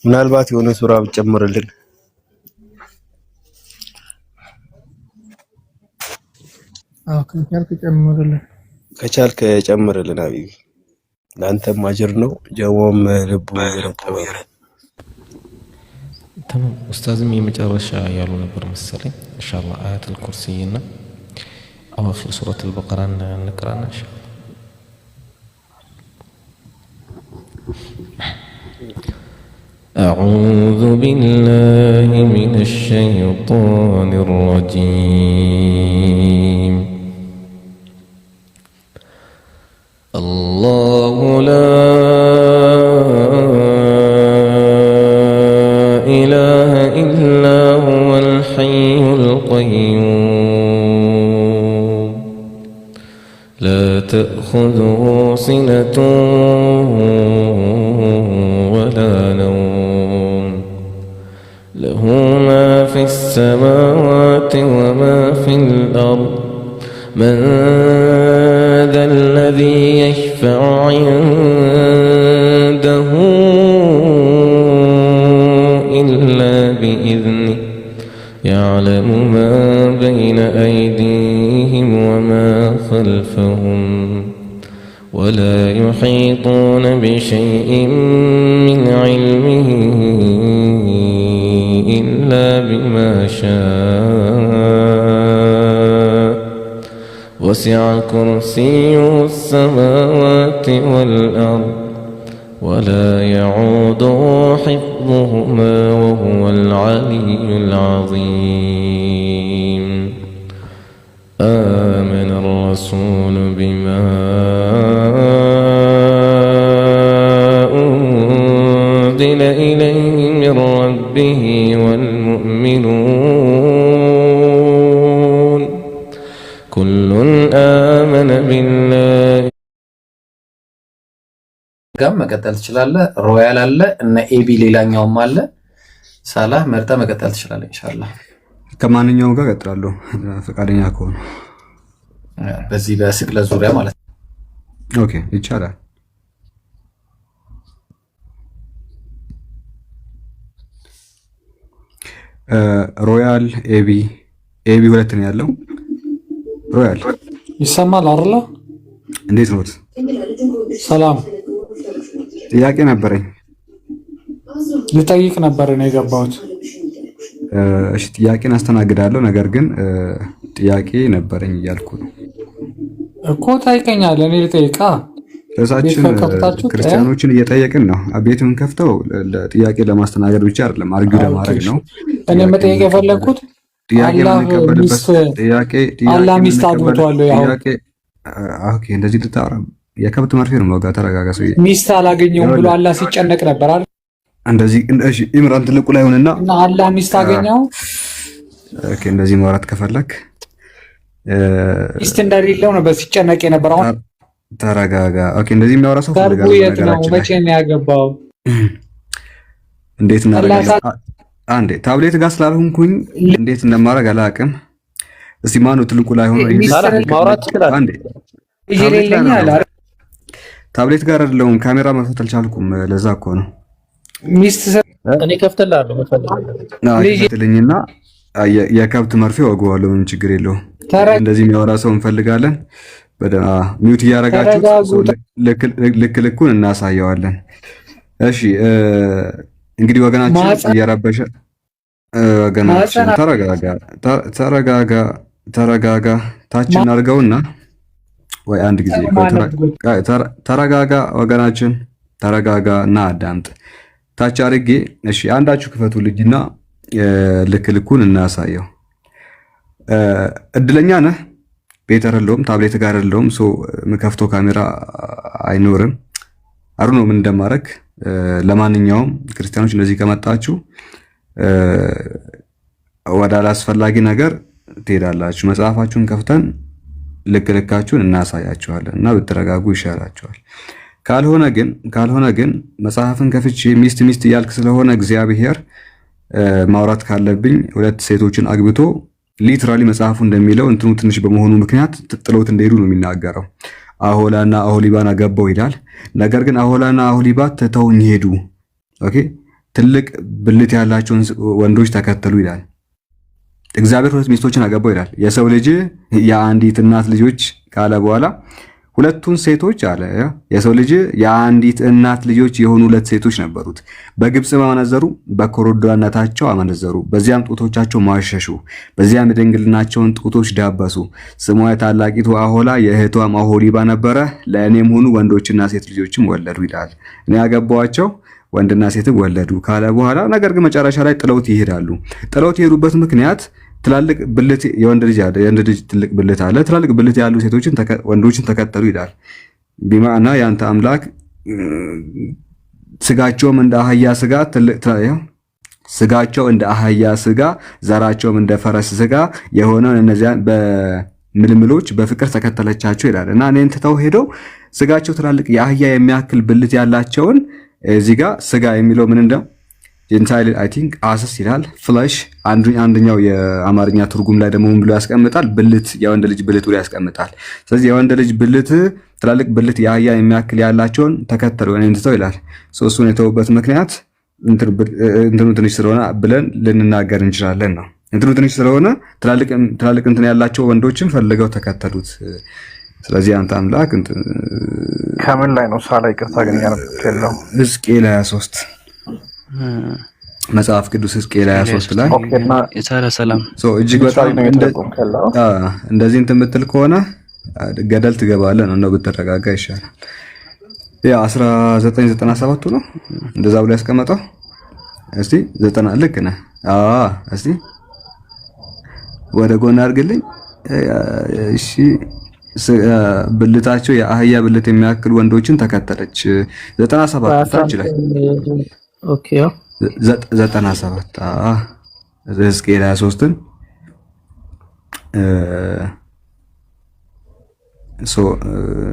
من البات يونس سورة بتجمر لنا كشالك جمر لنا بيبي لأنت ماجرنو جوام لبو يرتبه. تمام أستاذ ميمج الرشا يالو نبر مسلي إن شاء الله آيات الكرسيين أواخر سورة البقرة نقرأنا إن شاء الله. أعوذ بالله من الشيطان الرجيم. الله لا إله إلا هو الحي القيوم لا تأخذه سنة ولا نوم له ما في السماوات وما في الأرض من ذا الذي يشفع عنده إلا بإذنه يعلم ما بين أيديهم وما خلفهم ولا يحيطون بشيء من علمه إلا بما شاء وسع كرسيه السماوات والأرض ولا يعوده حفظهما وهو العلي العظيم. آمن الرسول بما أنزل إليه من ربه والمؤمنون كل آمن بالله ጋር መቀጠል ትችላለህ። ሮያል አለ እና ኤቢ ሌላኛውም አለ። ሳላህ መርጠህ መቀጠል ትችላለህ ኢንሻአላህ። ከማንኛውም ጋር ቀጥላለሁ ፈቃደኛ ከሆነ በዚህ በስቅለት ዙሪያ ማለት ነው። ኦኬ ይቻላል። ሮያል ኤቢ ሁለት ነው ያለው። ሮያል ይሰማል አይደል? እንዴት ነው? ሰላም ጥያቄ ነበረኝ ልጠይቅ ነበር ነው የገባሁት። እሺ ጥያቄን አስተናግዳለሁ፣ ነገር ግን ጥያቄ ነበረኝ እያልኩ ነው እኮ። ታይቀኛለህ? እኔ ልጠይቃ? ለሳችን ክርስቲያኖችን እየጠየቅን ነው። ቤቱን ከፍተው ጥያቄ ለማስተናገድ ብቻ አይደለም፣ አርጊው ለማድረግ ነው። እኔ መጠየቅ የፈለኩት አላህ ሚስት አግብቷል ያው። ኦኬ እንደዚህ ልታወራ የከብት መርፌ ነው መውጋ። ተረጋጋ ሰውዬ። ሚስት አላገኘውም ብሎ አላህ ሲጨነቅ ነበር አይደል? እንደዚህ እሺ፣ ኢምራን ትልቁ ላይ ሆነና እና አላህ ሚስት አገኘው። ኦኬ እንደዚህ ማውራት ከፈለክ ሚስት እንደሌለው ነው በሲጨነቅ የነበረው። አሁን ተረጋጋ። ኦኬ እንደዚህ የሚያወራ ሰው ፈልጋለሁ። የት ነው መቼ ነው ያገባው? እንዴት እናደርጋለን? አንዴ ታብሌት ጋር ስላልሆንኩኝ እንዴት እንደማደርግ አላውቅም። እስቲ ማነው ትልቁ ላይ ሆኖ ማውራት ይችላል? አንዴ ይሄለኛ አለ ታብሌት ጋር አይደለም፣ ካሜራ መክፈት አልቻልኩም። ለዛ እኮ ነው ሚስት እኔ ከፍተላለሁ ልኝና የከብት መርፌ ወገዋለሁ። ምንም ችግር የለውም። እንደዚህ የሚያወራ ሰው እንፈልጋለን። ሚውት እያደረጋችሁ ልክ ልኩን እናሳየዋለን። እሺ እንግዲህ ወገናችን እያረበሸ ወገናችን ተረጋጋ። ታች እናድርገውና ወይ አንድ ጊዜ ተረጋጋ ወገናችን፣ ተረጋጋ እና አዳምጥ። ታች አድርጌ እሺ፣ አንዳችሁ ክፈቱ ልጅና ልክ ልኩን እናሳየው። እድለኛ ነህ፣ ቤት አይደለሁም፣ ታብሌት ጋር አይደለሁም፣ ምከፍቶ ካሜራ አይኖርም። አሩ ነው ምን እንደማደርግ። ለማንኛውም ክርስቲያኖች እንደዚህ ከመጣችሁ ወደ አላስፈላጊ ነገር ትሄዳላችሁ። መጽሐፋችሁን ከፍተን ልክ ልካችሁን እናሳያችኋለን እና ብትረጋጉ ይሻላችኋል። ካልሆነ ግን መጽሐፍን ከፍቼ ሚስት እያልክ ስለሆነ እግዚአብሔር ማውራት ካለብኝ ሁለት ሴቶችን አግብቶ ሊትራሊ መጽሐፉ እንደሚለው እንትኑ ትንሽ በመሆኑ ምክንያት ጥለውት እንደሄዱ ነው የሚናገረው። አሆላና አሆሊባን አገባው ይላል። ነገር ግን አሆላና አሆሊባ ትተውኝ ሄዱ። ኦኬ ትልቅ ብልት ያላቸውን ወንዶች ተከተሉ ይላል። እግዚአብሔር ሁለት ሚስቶችን አገባው ይላል። የሰው ልጅ የአንዲት እናት ልጆች ካለ በኋላ ሁለቱን ሴቶች አለ። የሰው ልጅ የአንዲት እናት ልጆች የሆኑ ሁለት ሴቶች ነበሩት። በግብጽ አመነዘሩ፣ በኮረዳነታቸው አመነዘሩ። በዚያም ጡቶቻቸው ማሸሹ፣ በዚያም የድንግልናቸውን ጡቶች ዳበሱ። ስሟ የታላቂቱ አሆላ የእህቷም አሆሊባ ነበረ። ለእኔም ሆኑ ወንዶችና ሴት ልጆችም ወለዱ ይላል። እኔ ያገባዋቸው ወንድና ሴትም ወለዱ ካለ በኋላ ነገር ግን መጨረሻ ላይ ጥለውት ይሄዳሉ። ጥለውት የሄዱበት ምክንያት ትላልቅ ብልት የወንድ ልጅ ትልቅ ብልት አለ። ትላልቅ ብልት ያሉ ሴቶችን ወንዶችን ተከተሉ ይላል። ቢማዕና ያንተ አምላክ ስጋቸውም እንደ አህያ ስጋ ስጋቸው እንደ አህያ ስጋ ዘራቸውም እንደ ፈረስ ስጋ የሆነውን እነዚያን በምልምሎች በፍቅር ተከተለቻቸው ይላል እና እኔን ትተው ሄደው ስጋቸው ትላልቅ የአህያ የሚያክል ብልት ያላቸውን እዚህ ጋር ስጋ የሚለው ምን እንደው ጀንታይል አይ ቲንክ አሰስ ይላል። ፍለሽ አንደኛው የአማርኛ ትርጉም ላይ ደግሞ ምን ብሎ ያስቀምጣል? ብልት፣ የወንድ ልጅ ብልት ብሎ ያስቀምጣል። ስለዚህ የወንድ ልጅ ብልት ትላልቅ ብልት የአህያ የሚያክል ያላቸውን ተከተሉ እኔን ትተው ይላል። እሱን የተውበት ምክንያት እንትኑ ትንሽ ስለሆነ ብለን ልንናገር እንችላለን ነው። እንትኑ ትንሽ ስለሆነ ትላልቅ እንትን ያላቸው ወንዶችን ፈልገው ተከተሉት። ስለዚህ አንተ አምላክ ከምን ላይ ነው ሳላ ይቅርታ ግን ያለው ሕዝቅኤል 23 መጽሐፍ ቅዱስ ሕዝቅኤል 23 ላይ የሳላ ሰላም እጅግ በጣም እንደዚህ እንትን የምትል ከሆነ ገደል ትገባለህ ነው ብትረጋጋ ይሻላል። ያ 1997 ነው እንደዛ ብሎ ያስቀመጠው። እስቲ 90 ልክ ነህ። እስቲ ወደ ጎን አድርግልኝ። እሺ ብልታቸው የአህያ ብልት የሚያክል ወንዶችን ተከተለች። 97 ታች ላይ ኦኬ 97 ሕዝቅኤል 23ን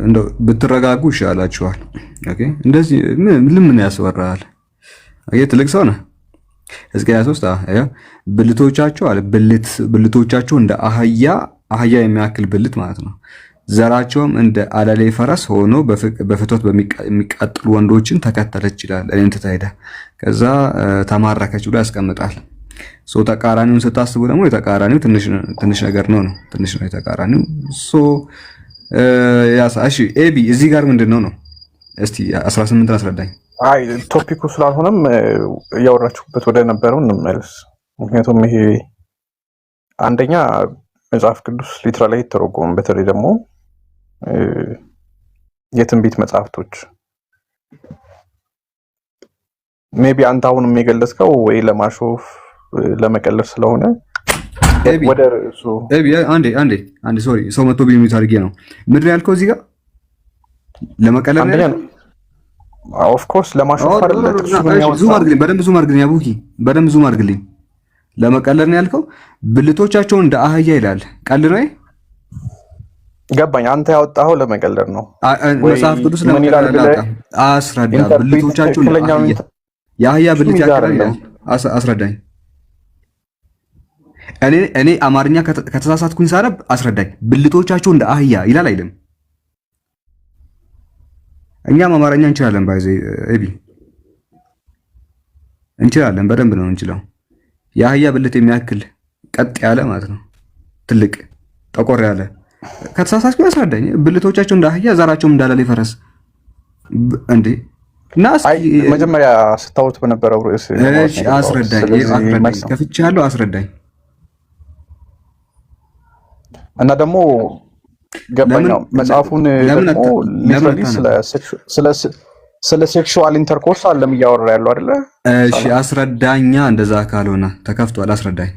እንደው ብትረጋጉ ይሻላችኋል። ኦኬ እንደዚህ ምን ያስወራል? አየ ትልቅ ሰው ነህ። ሕዝቅኤል 3 ብልቶቻቸው እንደ አህያ የሚያክል ብልት ማለት ነው። ዘራቸውም እንደ አለሌ ፈረስ ሆኖ በፍትወት በሚቃጠሉ ወንዶችን ተከተለች ይላል። እኔን ትታይዳ ከዛ ተማረከች ብሎ ያስቀምጣል። ተቃራኒውን ስታስቡ ደግሞ የተቃራኒው ትንሽ ነገር ነው ትንሽ ነው የተቃራኒው። እሺ ኤቢ እዚህ ጋር ምንድነው ነው? እስቲ 18 አስረዳኝ። አይ ቶፒኩ ስላልሆነም እያወራችሁበት ወደ ነበረው እንመለስ። ምክንያቱም ይሄ አንደኛ መጽሐፍ ቅዱስ ሊትራሊ ተረጎመ፣ በተለይ ደግሞ የትንቢት መጽሐፍቶች ሜቢ አንተ አሁንም የገለጽከው ወይ ለማሾፍ ለመቀለር ስለሆነ ወደ እሱ ኤቢ አንዴ ሶሪ ሰው መጥቶ ቢሚት አድርጌ ነው ምንድን ያልከው እዚህ ጋር ለመቀለር ነው። ኦፍ ኮርስ ለማሾፍ አይደለም። ዙም አድርግልኝ፣ በደንብ ዙም አድርግልኝ አቡኪ፣ በደንብ ዙም አድርግልኝ። ለመቀለር ነው ያልከው። ብልቶቻቸው እንደ አህያ ይላል። ቀልድ ነው ገባኝ። አንተ ያወጣኸው ለመቀለር ነው። መጽሐፍ ቅዱስ ለመቀለር ነው። አስረዳ። ብልቶቻቸው የአህያ ብልት ያክላል። አስረዳኝ። እኔ አማርኛ ከተሳሳትኩኝ ሳነብ አስረዳኝ። ብልቶቻቸው እንደ አህያ ይላል አይልም? እኛም አማርኛ እንችላለን። ባይዘ ኤቢ እንችላለን፣ በደንብ ነው እንችላለን። የአህያ ብልት የሚያክል ቀጥ ያለ ማለት ነው፣ ትልቅ ጠቆር ያለ። ከተሳሳትኩ ያስረዳኝ። ብልቶቻቸው እንደ አህያ ዘራቸውም እንዳለ ፈረስ እንዴ? ናስ መጀመሪያ ስታወት በነበረው ርዕስ አስረዳኝ። ከፍቻለሁ፣ አስረዳኝ። እና ደግሞ ገባኝ መጽሐፉን ደግሞ ሊትራሊ ስለ ሴክሹዋል ኢንተርኮርስ አለም እያወራ ያለው አይደለ? እሺ አስረዳኛ። እንደዛ ካልሆነ ተከፍቷል፣ አስረዳኝ።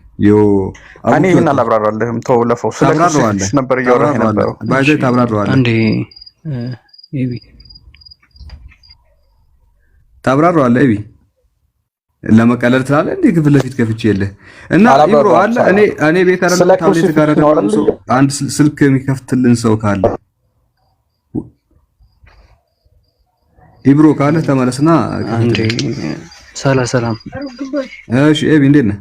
እኔ ይሄን አላብራራለህም፣ ተው ለፈው። ስለ ሴክሹዋል ነበር እያወራ የነበረው። ባይዘ ታብራራዋለህ እንዴ? ኤቢ ታብራራዋለህ ኤቢ? ለመቀለል ትላለህ እንዴ? ክፍል ለፊት ከፍቼ የለ እና ኢብሮ አለ። እኔ ቤት አይደለም ታብሌት ጋር ተቀምጦ አንድ ስልክ የሚከፍትልን ሰው ካለ ኢብሮ ካለ ተመለስና አንዴ። ሰላም። እሺ ኤቢ እንዴት ነህ?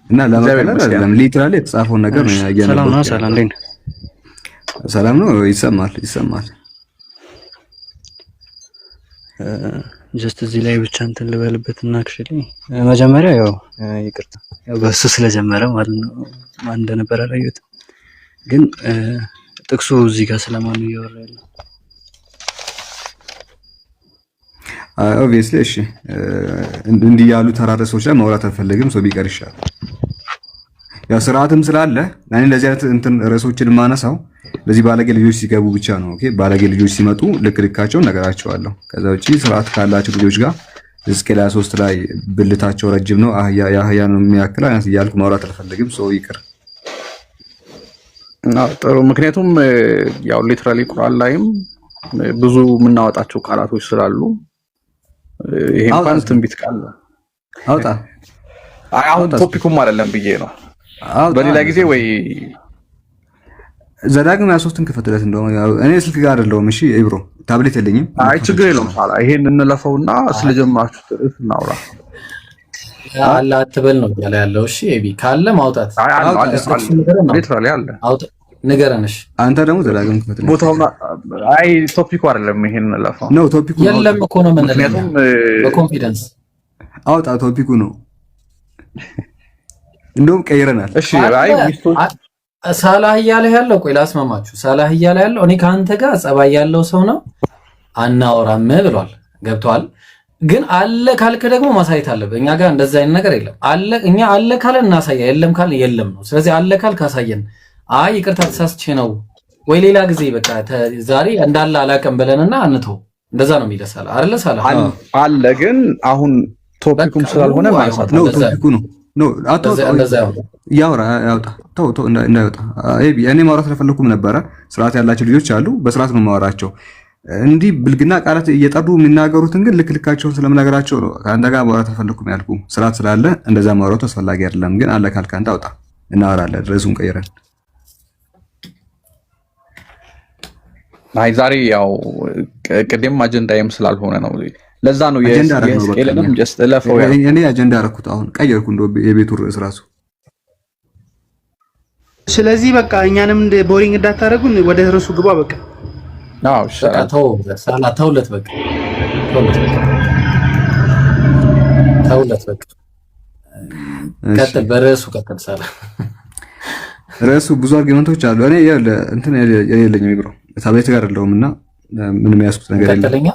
እና ለመቀለል አይደለም ሊትራሊ የተጻፈውን ነገር ነው ያየነው። ሰላም ነው። ሰላም እንዴት ነህ? ሰላም ነው። ይሰማል። ጀስት እዚህ ላይ ብቻ እንትን ልበልበትና አክቹሊ መጀመሪያ ያው ይቅርታ ያው በሱ ስለጀመረ ማለት ነው ማን እንደነበረ አላየሁትም፣ ግን ጥቅሱ እዚህ ጋር ስለማን ነው እያወራ ያለው? ኦብቪየስሊ እሺ፣ እንዲህ ያሉ ተራረሶች ላይ ማውራት አልፈልግም፣ ሰው ቢቀር ይሻላል። ያው ስርዓትም ስላለ እኔ እንደዚህ አይነት እንትን ርዕሶችን ማነሳው ለዚህ ባለጌ ልጆች ሲገቡ ብቻ ነው። ኦኬ ባለጌ ልጆች ሲመጡ ልክልካቸውን ነገራቸዋለሁ። ከዛ ውጪ ስርዓት ካላቸው ልጆች ጋር ሕዝቅኤል 23 ላይ ብልታቸው ረጅም ነው የአህያ ነው የሚያክል አይነት እያልኩ ማውራት አልፈልግም፣ ሰው ይቅር። ጥሩ። ምክንያቱም ያው ሊትራሊ ቁርአን ላይም ብዙ የምናወጣቸው ቃላቶች ስላሉ ይሄ እንኳን ትንቢት ቃል አውጣ። አሁን ቶፒኩም አይደለም ብዬ ነው። በሌላ ጊዜ ወይ ዘዳግም 23ን ክፈትለት። እንደውም እኔ ስልክ ጋር አይደለሁም። እሺ ኢብሮ ታብሌት የለኝም። አይ ችግር የለውም። ሳላ ይሄን እንለፈውና ስለጀመራችሁ ጥርት እናውራ። አላ አትበል ነው ያለ ያለው። እሺ ኤቢ ካለ ማውጣት ሊትራሊ አለ አውጣ ንገረንሽ። አንተ ደግሞ ዘዳግም ክፈትለት። ቦታውና አይ ቶፒኩ አይደለም። ይሄን እንለፈው ነው ቶፒኩ የለም እኮ ነው ምክንያቱም በኮንፊደንስ አውጣ ቶፒኩ ነው። እንደውም ቀይረናል። እሺ አይ ሚስቶች ሳላህ እያለ ያለው ቆይ ላስማማችሁ። ሳላህ እያለ ያለው እኔ ከአንተ ጋር ጸባይ ያለው ሰው ነው አናወራም ብሏል። ገብቷል። ግን አለ ካልክ ደግሞ ማሳየት አለብህ። እኛ ጋር እንደዛ አይነት ነገር የለም። አለ እኛ አለ ካለ እናሳያ፣ የለም ካለ የለም ነው። ስለዚህ አለ ካልክ አሳየን። አይ ይቅርታ ተሳስቼ ነው ወይ ሌላ ጊዜ በቃ ዛሬ እንዳለ አላቀም ብለንና አንተው እንደዛ ነው የሚደሳል አይደለ? ሳላህ አለ ግን አሁን ቶፒኩም ስላልሆነ ማለት ነው ቶፒኩ ነው ነው ያውራ ያውጣ ተው እንዳይወጣ። ኤቢ እኔ ማውራት ስለፈለኩም ነበረ። ስርዓት ያላቸው ልጆች አሉ፣ በስርዓት ነው ማወራቸው። እንዲህ ብልግና ቃላት እየጠሩ የሚናገሩትን ግን ልክልካቸውን ስለምናገራቸው ነው ከአንተ ጋር ማውራት አልፈለኩም ያልኩ። ስርዓት ስላለ እንደዛ ማውራቱ አስፈላጊ አይደለም። ግን አለ ካልክ አንተ አውጣ። እናወራለን ርዕሱን ቀይረን። አይ ዛሬ ያው ቅድም አጀንዳዬም ስላልሆነ ነው። ለዛ ነው የስኬልንም ጀስት ለፈው እኔ አጀንዳ አደረኩት። አሁን ቀየርኩ እንደው የቤቱ ርዕስ ራሱ። ስለዚህ በቃ እኛንም እንደ ቦሪንግ እንዳታረጉን ወደ ርዕሱ ግባ። በቃ አዎ ተውለት በቃ ተውለት በቃ ቀጥል፣ በርዕሱ ቀጥል። ሳላ ርዕሱ ብዙ አርጊመንቶች አሉ። እኔ እንትን የለኝም ብሮ ታብሌት ጋር አይደለሁምና ምንም ያስኩት ነገር የለም። ቀጥለኛ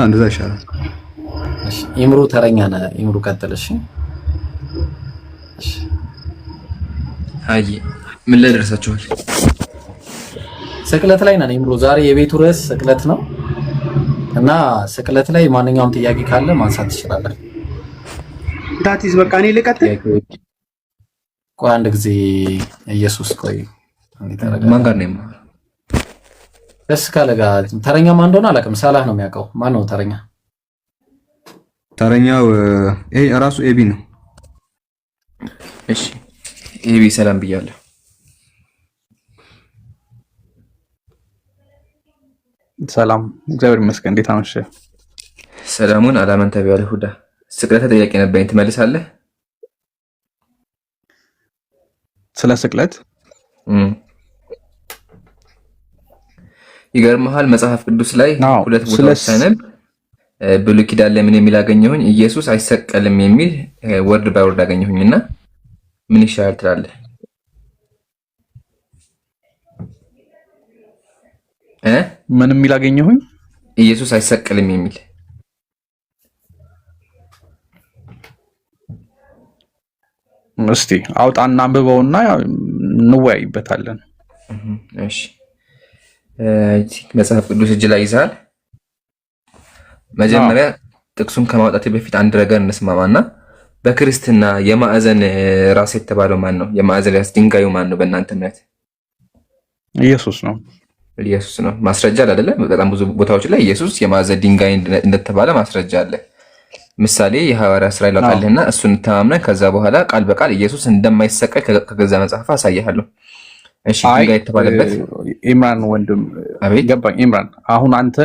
እንደዛ ይሻላል። እሺ ኢምሩ ተረኛ ነህ። ኢምሩ ቀጥል። እሺ አይ ምን ላይ ደረሳችኋል? ስቅለት ላይ ነን ኢምሩ። ዛሬ የቤቱ ርዕስ ስቅለት ነው እና ስቅለት ላይ ማንኛውም ጥያቄ ካለ ማንሳት ትችላለህ። ዳቲስ በቃ እኔ ልቀጥል። ቆይ አንድ ጊዜ ኢየሱስ ቆይ ማን ጋር ነው? ደስ ካለ ጋር ተረኛ ማን እንደሆነ አላውቅም። ሳላህ ነው የሚያውቀው። ማን ነው ተረኛ? ተረኛው ራሱ ኤቢ ነው። እሺ ኤቢ ሰላም ብያለሁ። ሰላም እግዚአብሔር ይመስገን። እንዴት አመሸህ? ሰላሙን አላመን ተብያለሁ። ሁዳ ስቅለት ጥያቄ ነበረኝ ትመልሳለህ? ስለ ስቅለት ይገርምሃል መጽሐፍ ቅዱስ ላይ ሁለት ቦታዎች ሳይነብ ብሉይ ኪዳን ላይ ምን የሚል አገኘሁኝ? ኢየሱስ አይሰቀልም የሚል ወርድ ባይ ወርድ አገኘሁኝና ምን ይሻላል ትላለህ? ምን የሚል አገኘሁኝ? ኢየሱስ አይሰቀልም የሚል እስቲ አውጣና አንብበውና እንወያይበታለን። እሺ መጽሐፍ ቅዱስ እጅ ላይ ይዛል። መጀመሪያ ጥቅሱን ከማውጣት በፊት አንድ ነገር እንስማማና በክርስትና የማዕዘን ራስ የተባለው ማን ነው? የማዕዘን ራስ ድንጋዩ ማን ነው በእናንተ እምነት? ኢየሱስ ነው። ኢየሱስ ነው። ማስረጃ አለ አይደለ? በጣም ብዙ ቦታዎች ላይ ኢየሱስ የማዕዘን ድንጋይ እንደተባለ ማስረጃ አለ። ምሳሌ የሐዋርያት ሥራ ይላልና እሱን ተማምነን ከዛ በኋላ ቃል በቃል ኢየሱስ እንደማይሰቀል ከገዛ መጽሐፍ አሳያለሁ። እሺ ድንጋይ የተባለበት ኢምራን ወንድም ገባኝ። ኢምራን አሁን አንተ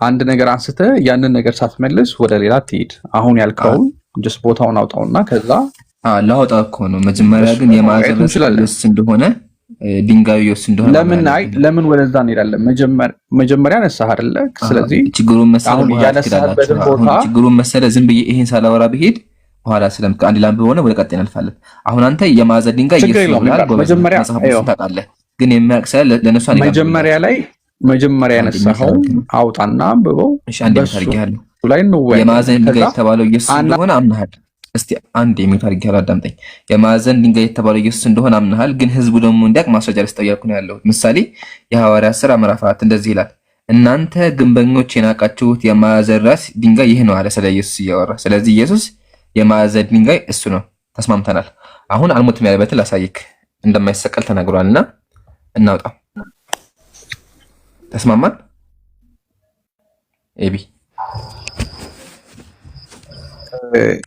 አንድ ነገር አንስተ ያንን ነገር ሳትመልስ ወደ ሌላ ትሄድ። አሁን ያልከውን ጀስ ቦታውን አውጣውና ከዛ ላውጣ እኮ ነው። መጀመሪያ ግን የማዕዘን ራስ እንደሆነ ድንጋዩ ኢየሱስ እንደሆነ ለምን ወደዛ እንሄዳለን? መጀመሪያ ነሳህ አይደለ? ስለዚህ ችግሩን መሰለ ዝም ብዬ ይሄን ሳላወራ ብሄድ በኋላ አንድ ላምብ ሆነ ወደ ቀጣይ እናልፋለን። አሁን አንተ የማዕዘን ድንጋይ ኢየሱስ ይላል መጀመሪያ ታውቃለህ፣ ግን የሚያቅሰል ለነሱ መጀመሪያ ያነሳኸው አውጣና አንብበው። እሺ አንዴ ታርጊያለሁ ላይ ነው የማዕዘን ድንጋይ የተባለው ኢየሱስ እንደሆነ አምናሃል። እስቲ አንዴ ታርጊያለሁ አዳምጠኝ። የማዕዘን ድንጋይ የተባለው ኢየሱስ እንደሆነ አምናሃል፣ ግን ህዝቡ ደግሞ እንዲያውቅ ማስረጃ ልስጠያልኩ ነው ያለው። ምሳሌ የሐዋርያት ሥራ ምዕራፍ 4 እንደዚህ ይላል፣ እናንተ ግንበኞች የናቃችሁት የማዕዘን ራስ ድንጋይ ይህ ነው አለ ስለ ኢየሱስ እያወራ። ስለዚህ ኢየሱስ የማዕዘን ድንጋይ እሱ ነው። ተስማምተናል። አሁን አልሞትም ያለበትን ላሳይክ እንደማይሰቀል ተናግሯልና እናውጣው። ተስማማን? ኤቢ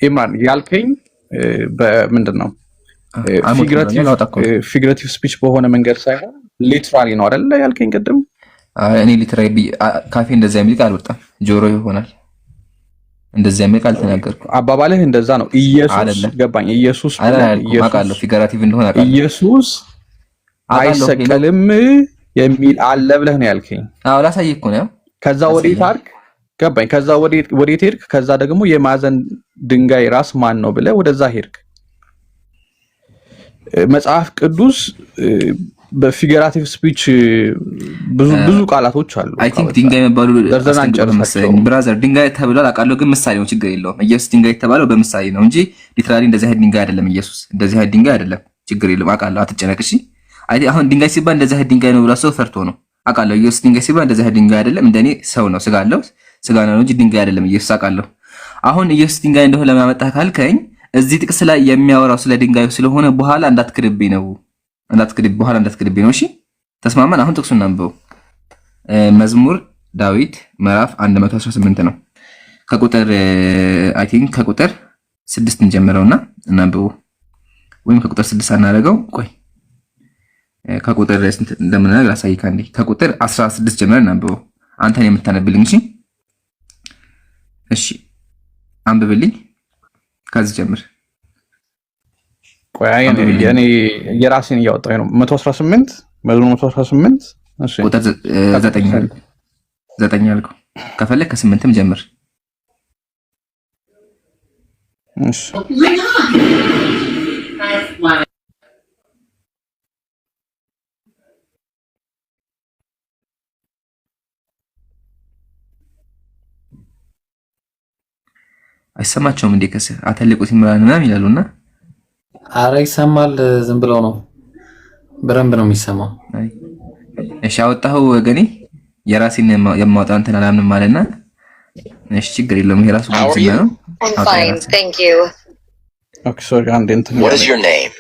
ኢምራን ያልከኝ በምንድን ነው? ፊግሬቲቭ ስፒች በሆነ መንገድ ሳይሆን ሊትራሊ ነው አይደለ ያልከኝ ቅድም? እኔ ሊትራሊ ካፌ እንደዛ የሚል ቃል አልወጣም፣ ጆሮ ይሆናል እንደዛ የሚል ቃል ተናገርኩ። አባባልህ እንደዛ ነው። ኢየሱስ ገባኝ። ኢየሱስ አውቃለሁ ፊግሬቲቭ እንደሆነ አውቃለሁ። ኢየሱስ አይሰቀልም የሚል አለ ብለህ ነው ያልከኝ? አዎ ላሳይህ እኮ ነው። ከዛ ወዴት አድርግ ገባኝ። ከዛ ወዴት ሄድክ? ከዛ ደግሞ የማዕዘን ድንጋይ ራስ ማን ነው ብለህ ወደዛ ሄድክ። መጽሐፍ ቅዱስ በፊገራቲቭ ስፒች ብዙ ቃላቶች አሉ። አይ ቲንክ ድንጋይ መባሉ ብራዘር ድንጋይ ተብሏል አውቃለሁ፣ ግን ምሳሌ ነው፣ ችግር የለውም። ኢየሱስ ድንጋይ የተባለው በምሳሌ ነው እንጂ ሊትራሊ እንደዚህ አይነት ድንጋይ አይደለም። ኢየሱስ እንደዚህ አይነት ድንጋይ አይደለም፣ ችግር የለውም አውቃለሁ፣ አትጨነቅ እሺ። አሁን ድንጋይ ሲባል እንደዚህ አይነት ድንጋይ ነው ብላ ሰው ፈርቶ ነው አውቃለሁ። ኢየሱስ ድንጋይ ሲባል እንደዚህ አይነት ድንጋይ አይደለም፣ እንደኔ ሰው ነው፣ ስጋ አለው፣ ስጋ ነው እንጂ ድንጋይ አይደለም ኢየሱስ አውቃለሁ። አሁን ኢየሱስ ድንጋይ እንደሆነ ለማመጣ ካልከኝ እዚህ ጥቅስ ላይ የሚያወራው ስለ ድንጋዩ ስለሆነ በኋላ እንዳትክድብኝ ነው በኋላ እንዳትክድብኝ ነው። እሺ ተስማማን? አሁን ጥቅሱን እናንብበው። መዝሙር ዳዊት ምዕራፍ 118 ነው። ከቁጥር አይ ቲንክ ከቁጥር 6 እንጀምረውና እናንብበው። ወይም ከቁጥር 6 አናደርገው። ቆይ ከቁጥር ስንት እንደምንነግር አሳይካ እንዴ። ከቁጥር 16 ጀምረን አንብበው አንተን የምታነብልኝ። እሺ አንብብልኝ ከዚህ ጀምር። ቆይ እኔ የራሴን እያወጣሁ ነው። 118 መዝሙር 118 እሺ ቁጥር 9 አልከው። ከፈለክ ከ8ም ጀምር። እሺ አይሰማቸውም እንዴ? ከስር አተልቁት ይምራልና ይላሉና፣ አረ ይሰማል። ዝም ብለው ነው፣ በደንብ ነው የሚሰማው። እሺ አወጣኸው ወገኔ፣ የራሴን የማውጣው እንትን አላምንም ማለትና፣ እሺ ችግር የለውም። ይሄ ራሱ ጉብዝና ነው። ኦኬ ሶሪ አንዴ እንትን What is your name?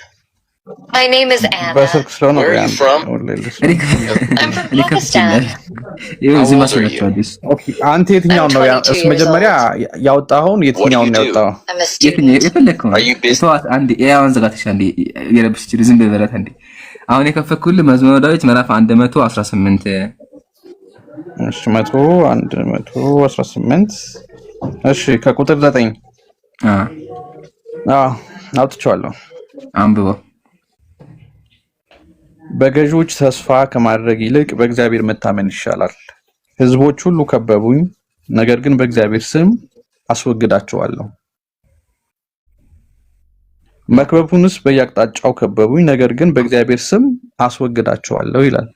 My name is Anna. Where are you from? Okay, አንተ የትኛው ነው መጀመሪያ ያወጣኸውን? የትኛው ነው ያወጣው? አሁን የከፈትኩልህ መዝሙረ ዳዊት ምዕራፍ 118 እሺ 118 እሺ ከቁጥር 9 አውጥቼዋለሁ። አንብበው። በገዢዎች ተስፋ ከማድረግ ይልቅ በእግዚአብሔር መታመን ይሻላል። ሕዝቦች ሁሉ ከበቡኝ፣ ነገር ግን በእግዚአብሔር ስም አስወግዳቸዋለሁ። መክበቡንስ በየአቅጣጫው ከበቡኝ፣ ነገር ግን በእግዚአብሔር ስም አስወግዳቸዋለሁ ይላል።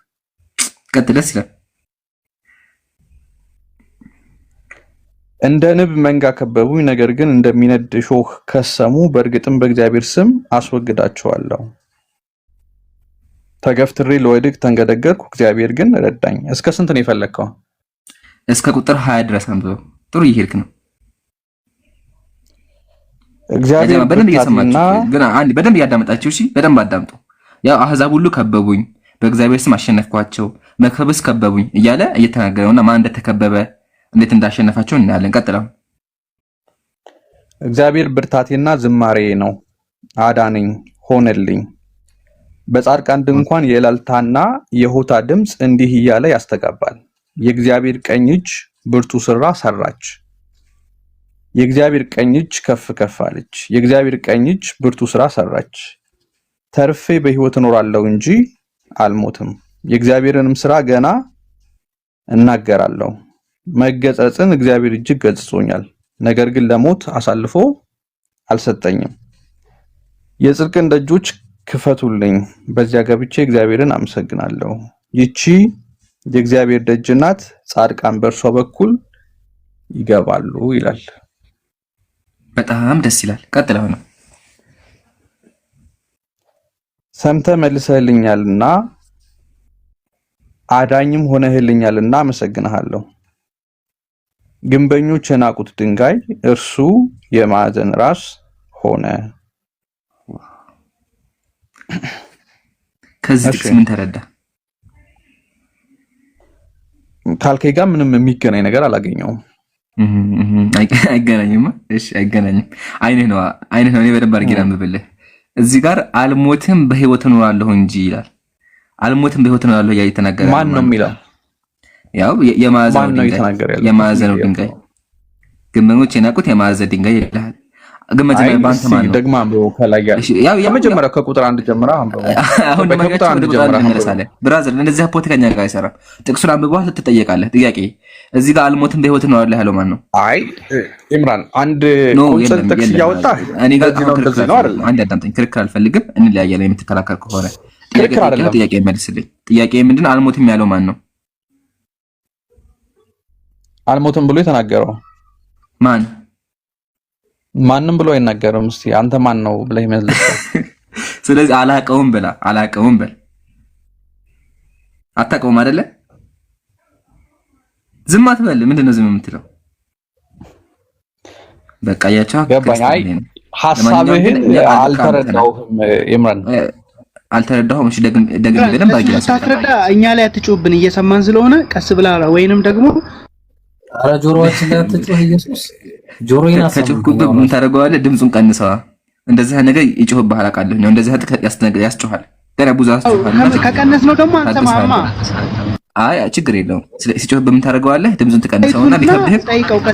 ቀጥለስ ይላል። እንደ ንብ መንጋ ከበቡኝ፣ ነገር ግን እንደሚነድ እሾህ ከሰሙ፣ በእርግጥም በእግዚአብሔር ስም አስወግዳቸዋለሁ። ተገፍትሬ ለወድቅ ተንገደገድኩ፣ እግዚአብሔር ግን ረዳኝ። እስከ ስንት ነው የፈለከው? እስከ ቁጥር 20 ድረስ አንብበው። ጥሩ እየሄድክ ነው። እግዚአብሔር በደንብ እየሰማችሁ ግን አንድ በደንብ እያዳመጣችሁ እሺ፣ በደንብ አዳምጡ። ያው አህዛብ ሁሉ ከበቡኝ፣ በእግዚአብሔር ስም አሸነፍኳቸው፣ መክበብስ ከበቡኝ እያለ እየተናገረውና ማን እንደተከበበ እንዴት እንዳሸነፋቸው እናያለን። ቀጥለው እግዚአብሔር ብርታቴና ዝማሬ ነው፣ አዳነኝ፣ ሆነልኝ። በጻድቃን ድንኳን የእልልታና የሆታ ድምፅ እንዲህ እያለ ያስተጋባል። የእግዚአብሔር ቀኝ እጅ ብርቱ ስራ ሰራች። የእግዚአብሔር ቀኝ እጅ ከፍ ከፍ አለች። የእግዚአብሔር ቀኝ እጅ ብርቱ ስራ ሰራች። ተርፌ በሕይወት እኖራለሁ እንጂ አልሞትም። የእግዚአብሔርንም ስራ ገና እናገራለሁ። መገጸጽን እግዚአብሔር እጅግ ገጽጾኛል፣ ነገር ግን ለሞት አሳልፎ አልሰጠኝም። የጽድቅን ደጆች ክፈቱልኝ፣ በዚያ ገብቼ እግዚአብሔርን አመሰግናለሁ። ይቺ የእግዚአብሔር ደጅ ናት፣ ጻድቃን በእርሷ በኩል ይገባሉ ይላል። በጣም ደስ ይላል። ቀጥለው ነው ሰምተህ መልሰህልኛልና አዳኝም ሆነህልኛልና አመሰግንሃለሁ። ግንበኞች የናቁት ድንጋይ እርሱ የማዕዘን ራስ ሆነ። ከዚህ ጥቅስ ምን ተረዳ? ካልከኝ ጋር ምንም የሚገናኝ ነገር አላገኘውም። አይገናኝም። እሺ አይገናኝም። አይንህ ነው እኔ በደንብ አድርጌ ላምብልህ። እዚህ ጋር አልሞትም በሕይወት እኖራለሁ እንጂ ይላል። አልሞትም በሕይወት እኖራለሁ ያ እየተናገረ ማን ነው የሚለው? ያው የማዕዘኑ ድንጋይ ግንበኞች የናቁት የማዕዘን ድንጋይ ይላል። ግን መጀመሪያ ባንተ ማን ነው ደግማ አንብበው ከላይ ያው የመጀመሪያው ከቁጥር 1 ጀምራ አንብበው። አሁን ከቁጥር 1 ጀምራ እንመለሳለን። ብራዘር እንደዚህ ፖለቲከኛ ጋር አይሰራም። ጥቅሱን አንብበው ትጠየቃለህ። ጥያቄ እዚህ ጋር አልሞትም በሕይወት እኖራለሁ ያለው ማን ነው? አይ ኢምራን አንድ ቁጥር ጥቅስ ያወጣህ እኔ ጋር አንድ አዳምጠኝ። ክርክር አልፈልግም። እንለያያለን የምትከራከር ከሆነ ጥያቄ መልስልኝ። ጥያቄ ምንድነው? አልሞትም ያለው ማን ነው? አልሞትም ብሎ የተናገረው ማን? ማንንም ብሎ አይናገርም። እስቲ አንተ ማን ነው ብለህ መልስ። ስለዚህ አላቀውም በል። አታቀውም አይደለ? ዝም አትበል። ምንድነው ዝም የምትለው? በቃ ያቻው ገባኝ። አይ ሐሳብህን አልተረዳሁም ኢምራን፣ አልተረዳሁም። እሺ ደግም በደንብ አግኝተህ ሳትረዳ እኛ ላይ አትጮህብን፣ እየሰማን ስለሆነ ቀስ ብላ ወይንም ደግሞ አረ ጆሮአችን ላይ አትጮህ። ኢየሱስ ጆሮዬን አሰማኝ። ምን ታደርገዋለህ? ድምጹን ቀንሰዋ። እንደዚህ ነገር ይጮህብሃል አውቃለሁ። ነው እንደዚህ ያስጮሃል። ገና ብዙ ያስጮሃል። ከቀነስ ነው ደግሞ አንሰማማ። አይ ችግር የለውም። ሲጮህ በምን ታደርገዋለህ? ድምፁን ትቀንሰውና ቢከብድህ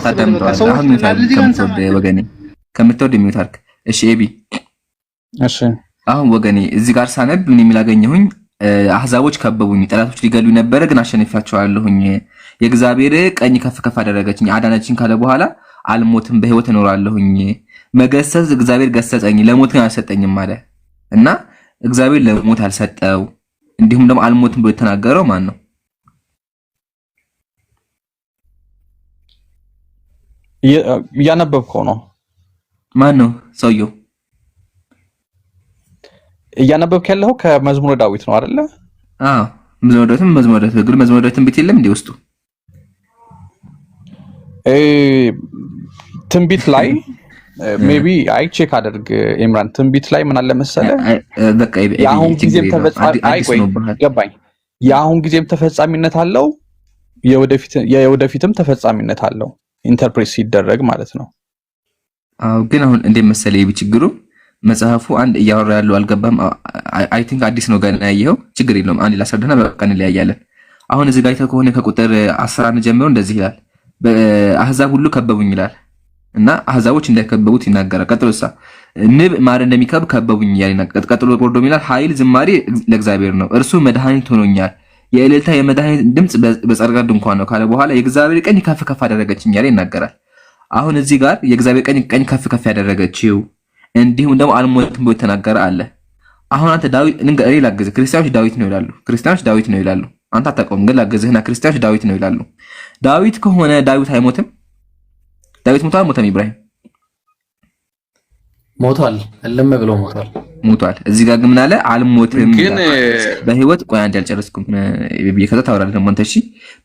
ታዳምጠዋለህ። ወገኔ ከምትወድ የሚውታርክ እሺ። ኤቢ እሺ። አሁን ወገኔ እዚህ ጋር ሳነብ ምን የሚላገኘሁኝ አህዛቦች ከበቡኝ፣ ጠላቶች ሊገሉኝ ነበረ፣ ግን አሸንፋቸዋለሁኝ። የእግዚአብሔር ቀኝ ከፍ ከፍ አደረገችኝ፣ አዳነችኝ ካለ በኋላ አልሞትም በህይወት እኖራለሁኝ። መገሰጽ እግዚአብሔር ገሰጸኝ፣ ለሞት ግን አልሰጠኝም አለ እና እግዚአብሔር ለሞት አልሰጠው እንዲሁም ደግሞ አልሞትም ብሎ የተናገረው ማን ነው? እያነበብከው ነው? ማን ነው ሰውየው? እያነበብክ ያለው ከመዝሙረ ዳዊት ነው አይደለ? አዎ መዝሙረ ዳዊት ቤት የለም እንዴ ውስጡ? ትንቢት ላይ ሜቢ አይ ቼክ አድርግ ኢምራን። ትንቢት ላይ ምን አለ መሰለህ? በቃ የአሁን ጊዜም ገባኝ። የአሁን ጊዜም ተፈጻሚነት አለው፣ የወደፊትም ተፈጻሚነት አለው። ኢንተርፕሬት ሲደረግ ማለት ነው። አዎ ግን አሁን እንዴት መሰለህ ይብ ችግሩ መጽሐፉ አንድ እያወራ ያለው አልገባም። አይ ቲንክ አዲስ ነው ገና ያየኸው። ችግር የለውም አንድ ላስረዳና በቃ እንለያያለን። አሁን እዚህ ጋር አይተህ ከሆነ ከቁጥር 11 ጀምሮ እንደዚህ ይላል፣ በአህዛብ ሁሉ ከበቡኝ ይላል እና አህዛቦች እንዳይከበቡት ይናገራል። ቀጥሎሳ ንብ ማር እንደሚከብ ከበቡኝ ይላል። ቀጥሎ ወርዶ ይላል ኃይል ዝማሬ ለእግዚአብሔር ነው፣ እርሱ መድኃኒት ሆኖኛል። የእልልታ የመድኃኒት ድምጽ በጸርጋ ድንኳን ነው ካለ በኋላ የእግዚአብሔር ቀኝ ከፍ ከፍ አደረገችኝ ያለ ይናገራል። አሁን እዚህ ጋር የእግዚአብሔር ቀኝ ከፍ ከፍ ያደረገችው እንዲሁም ደግሞ አልሞትም ብሎ ተናገረ አለ። አሁን አንተ ዳዊት እኔ ላግዝህ፣ ክርስቲያኖች ዳዊት ነው ይላሉ። ክርስቲያኖች ዳዊት ነው ይላሉ። አንተ አታውቀውም ግን ላግዝህና ክርስቲያኖች ዳዊት ነው ይላሉ። ዳዊት ከሆነ ዳዊት አይሞትም? ዳዊት ሞቷል አልሞተም? ኢብራሂም ሞቷል። እልም ብሎ ሞቷል። እዚህ ጋር ግን ምን አለ? አልሞትም ግን በህይወት ቆይ አንዴ አልጨረስኩም። ከዛ ታወራለህ ደግሞ አንተ። እሺ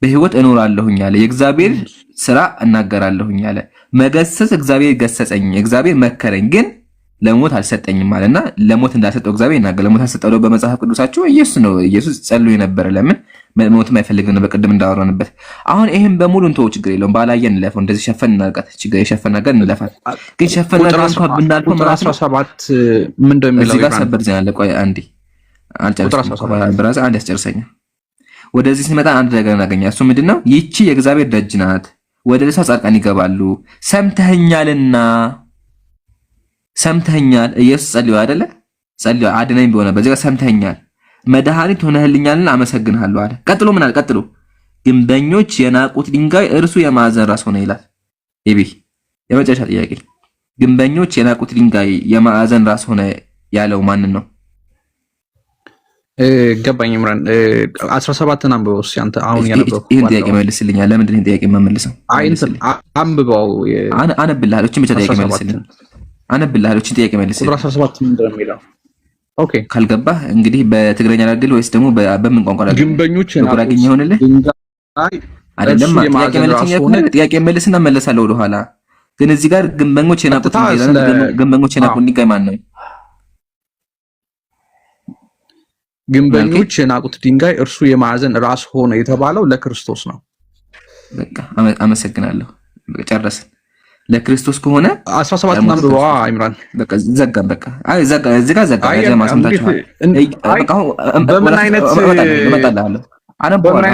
በህይወት እኖራለሁኝ አለ። የእግዚአብሔር ስራ እናገራለሁኝ አለ። መገሰጽ እግዚአብሔር ገሰጸኝ፣ እግዚአብሔር መከረኝ፣ ግን ለሞት አልሰጠኝም አለና ለሞት እንዳልሰጠው እግዚአብሔር ይናገር። ለሞት አልሰጠው በመጽሐፍ ቅዱሳቸው ኢየሱስ ነው። ኢየሱስ ጸልዮ የነበረ ለምን ሞትም አይፈልግም ነበር፣ ቅድም እንዳወራንበት። አሁን ይሄን በሙሉ እንተው፣ ችግር የለውም። ባላየን እንለፈው፣ እንደዚህ ሸፈን እናርጋት፣ ችግር የሸፈን ነገር እንለፋት። ግን ሸፈን ነገር እንኳን ብናልፈው ቁጥር 17 ምን እንደሚለው እዚህ ጋር ሰበር ዜና አለ። ቆይ አንዴ አልጨረስኩም። ብራዛ አንዴ ያስጨርሰኛል። ወደዚህ ስንመጣ አንድ ነገር እናገኛለን። እሱ ምንድነው? ይቺ የእግዚአብሔር ደጅ ናት፣ ወደ እርሷ ጻድቃን ይገባሉ። ሰምተኛል። ኢየሱስ ጸልዮ አይደለ? ጸልዮ አድነኝ ቢሆነ በዚህ ጋር ሰምተኛል፣ መድኃኒት ሆነህልኛልና አመሰግንሃለሁ አለ። ቀጥሎ ምን አለ? ቀጥሎ ግንበኞች የናቁት ድንጋይ እርሱ የማዕዘን ራስ ሆነ ይላል። ይቢ የመጨረሻ ጥያቄ፣ ግንበኞች የናቁት ድንጋይ የማዕዘን ራስ ሆነ ያለው ማንን ነው? ገባኝ ኢምራን 17ን አንብበው እስኪ አንተ አሁን ያነበብከው ይሄን ጥያቄ መልስልኛል። ለምንድን ነው ጥያቄ የማመልሰው? አንብበው አነብልሃለሁ። እቺ ብቻ ጥያቄ መልስልኝ። አነብልሃለሁ። እቺ ጥያቄ መልስልኝ። ቁጥር 17 ምንድን ነው የሚለው? ኦኬ ካልገባህ እንግዲህ በትግረኛ ላድርግልህ ወይስ ደግሞ በምን ቋንቋ ላድርግልህ? ግንበኞች ጉራጌኛ ይሆንልህ አይደለም? ጥያቄ መልስልኝ ከሆነ ጥያቄ መልስና መለሳለሁ ወደ ኋላ። ግን እዚህ ጋር ግንበኞች የናቁት ድንጋይ ማን ነው? ግንበኞች የናቁት ድንጋይ እርሱ የማዕዘን ራስ ሆነ የተባለው ለክርስቶስ ነው። በቃ አመሰግናለሁ። በቃ ጨረስን። ለክርስቶስ ከሆነ 17 አንብበዋ ኢምራን። በቃ ዘጋን። በቃ አይ ዘጋ፣ እዚህ ጋር ዘጋ። ጀማ ሰምታችኋል። በቃ በምን አይነት እመጣልሃለሁ። አነብልሃለሁ።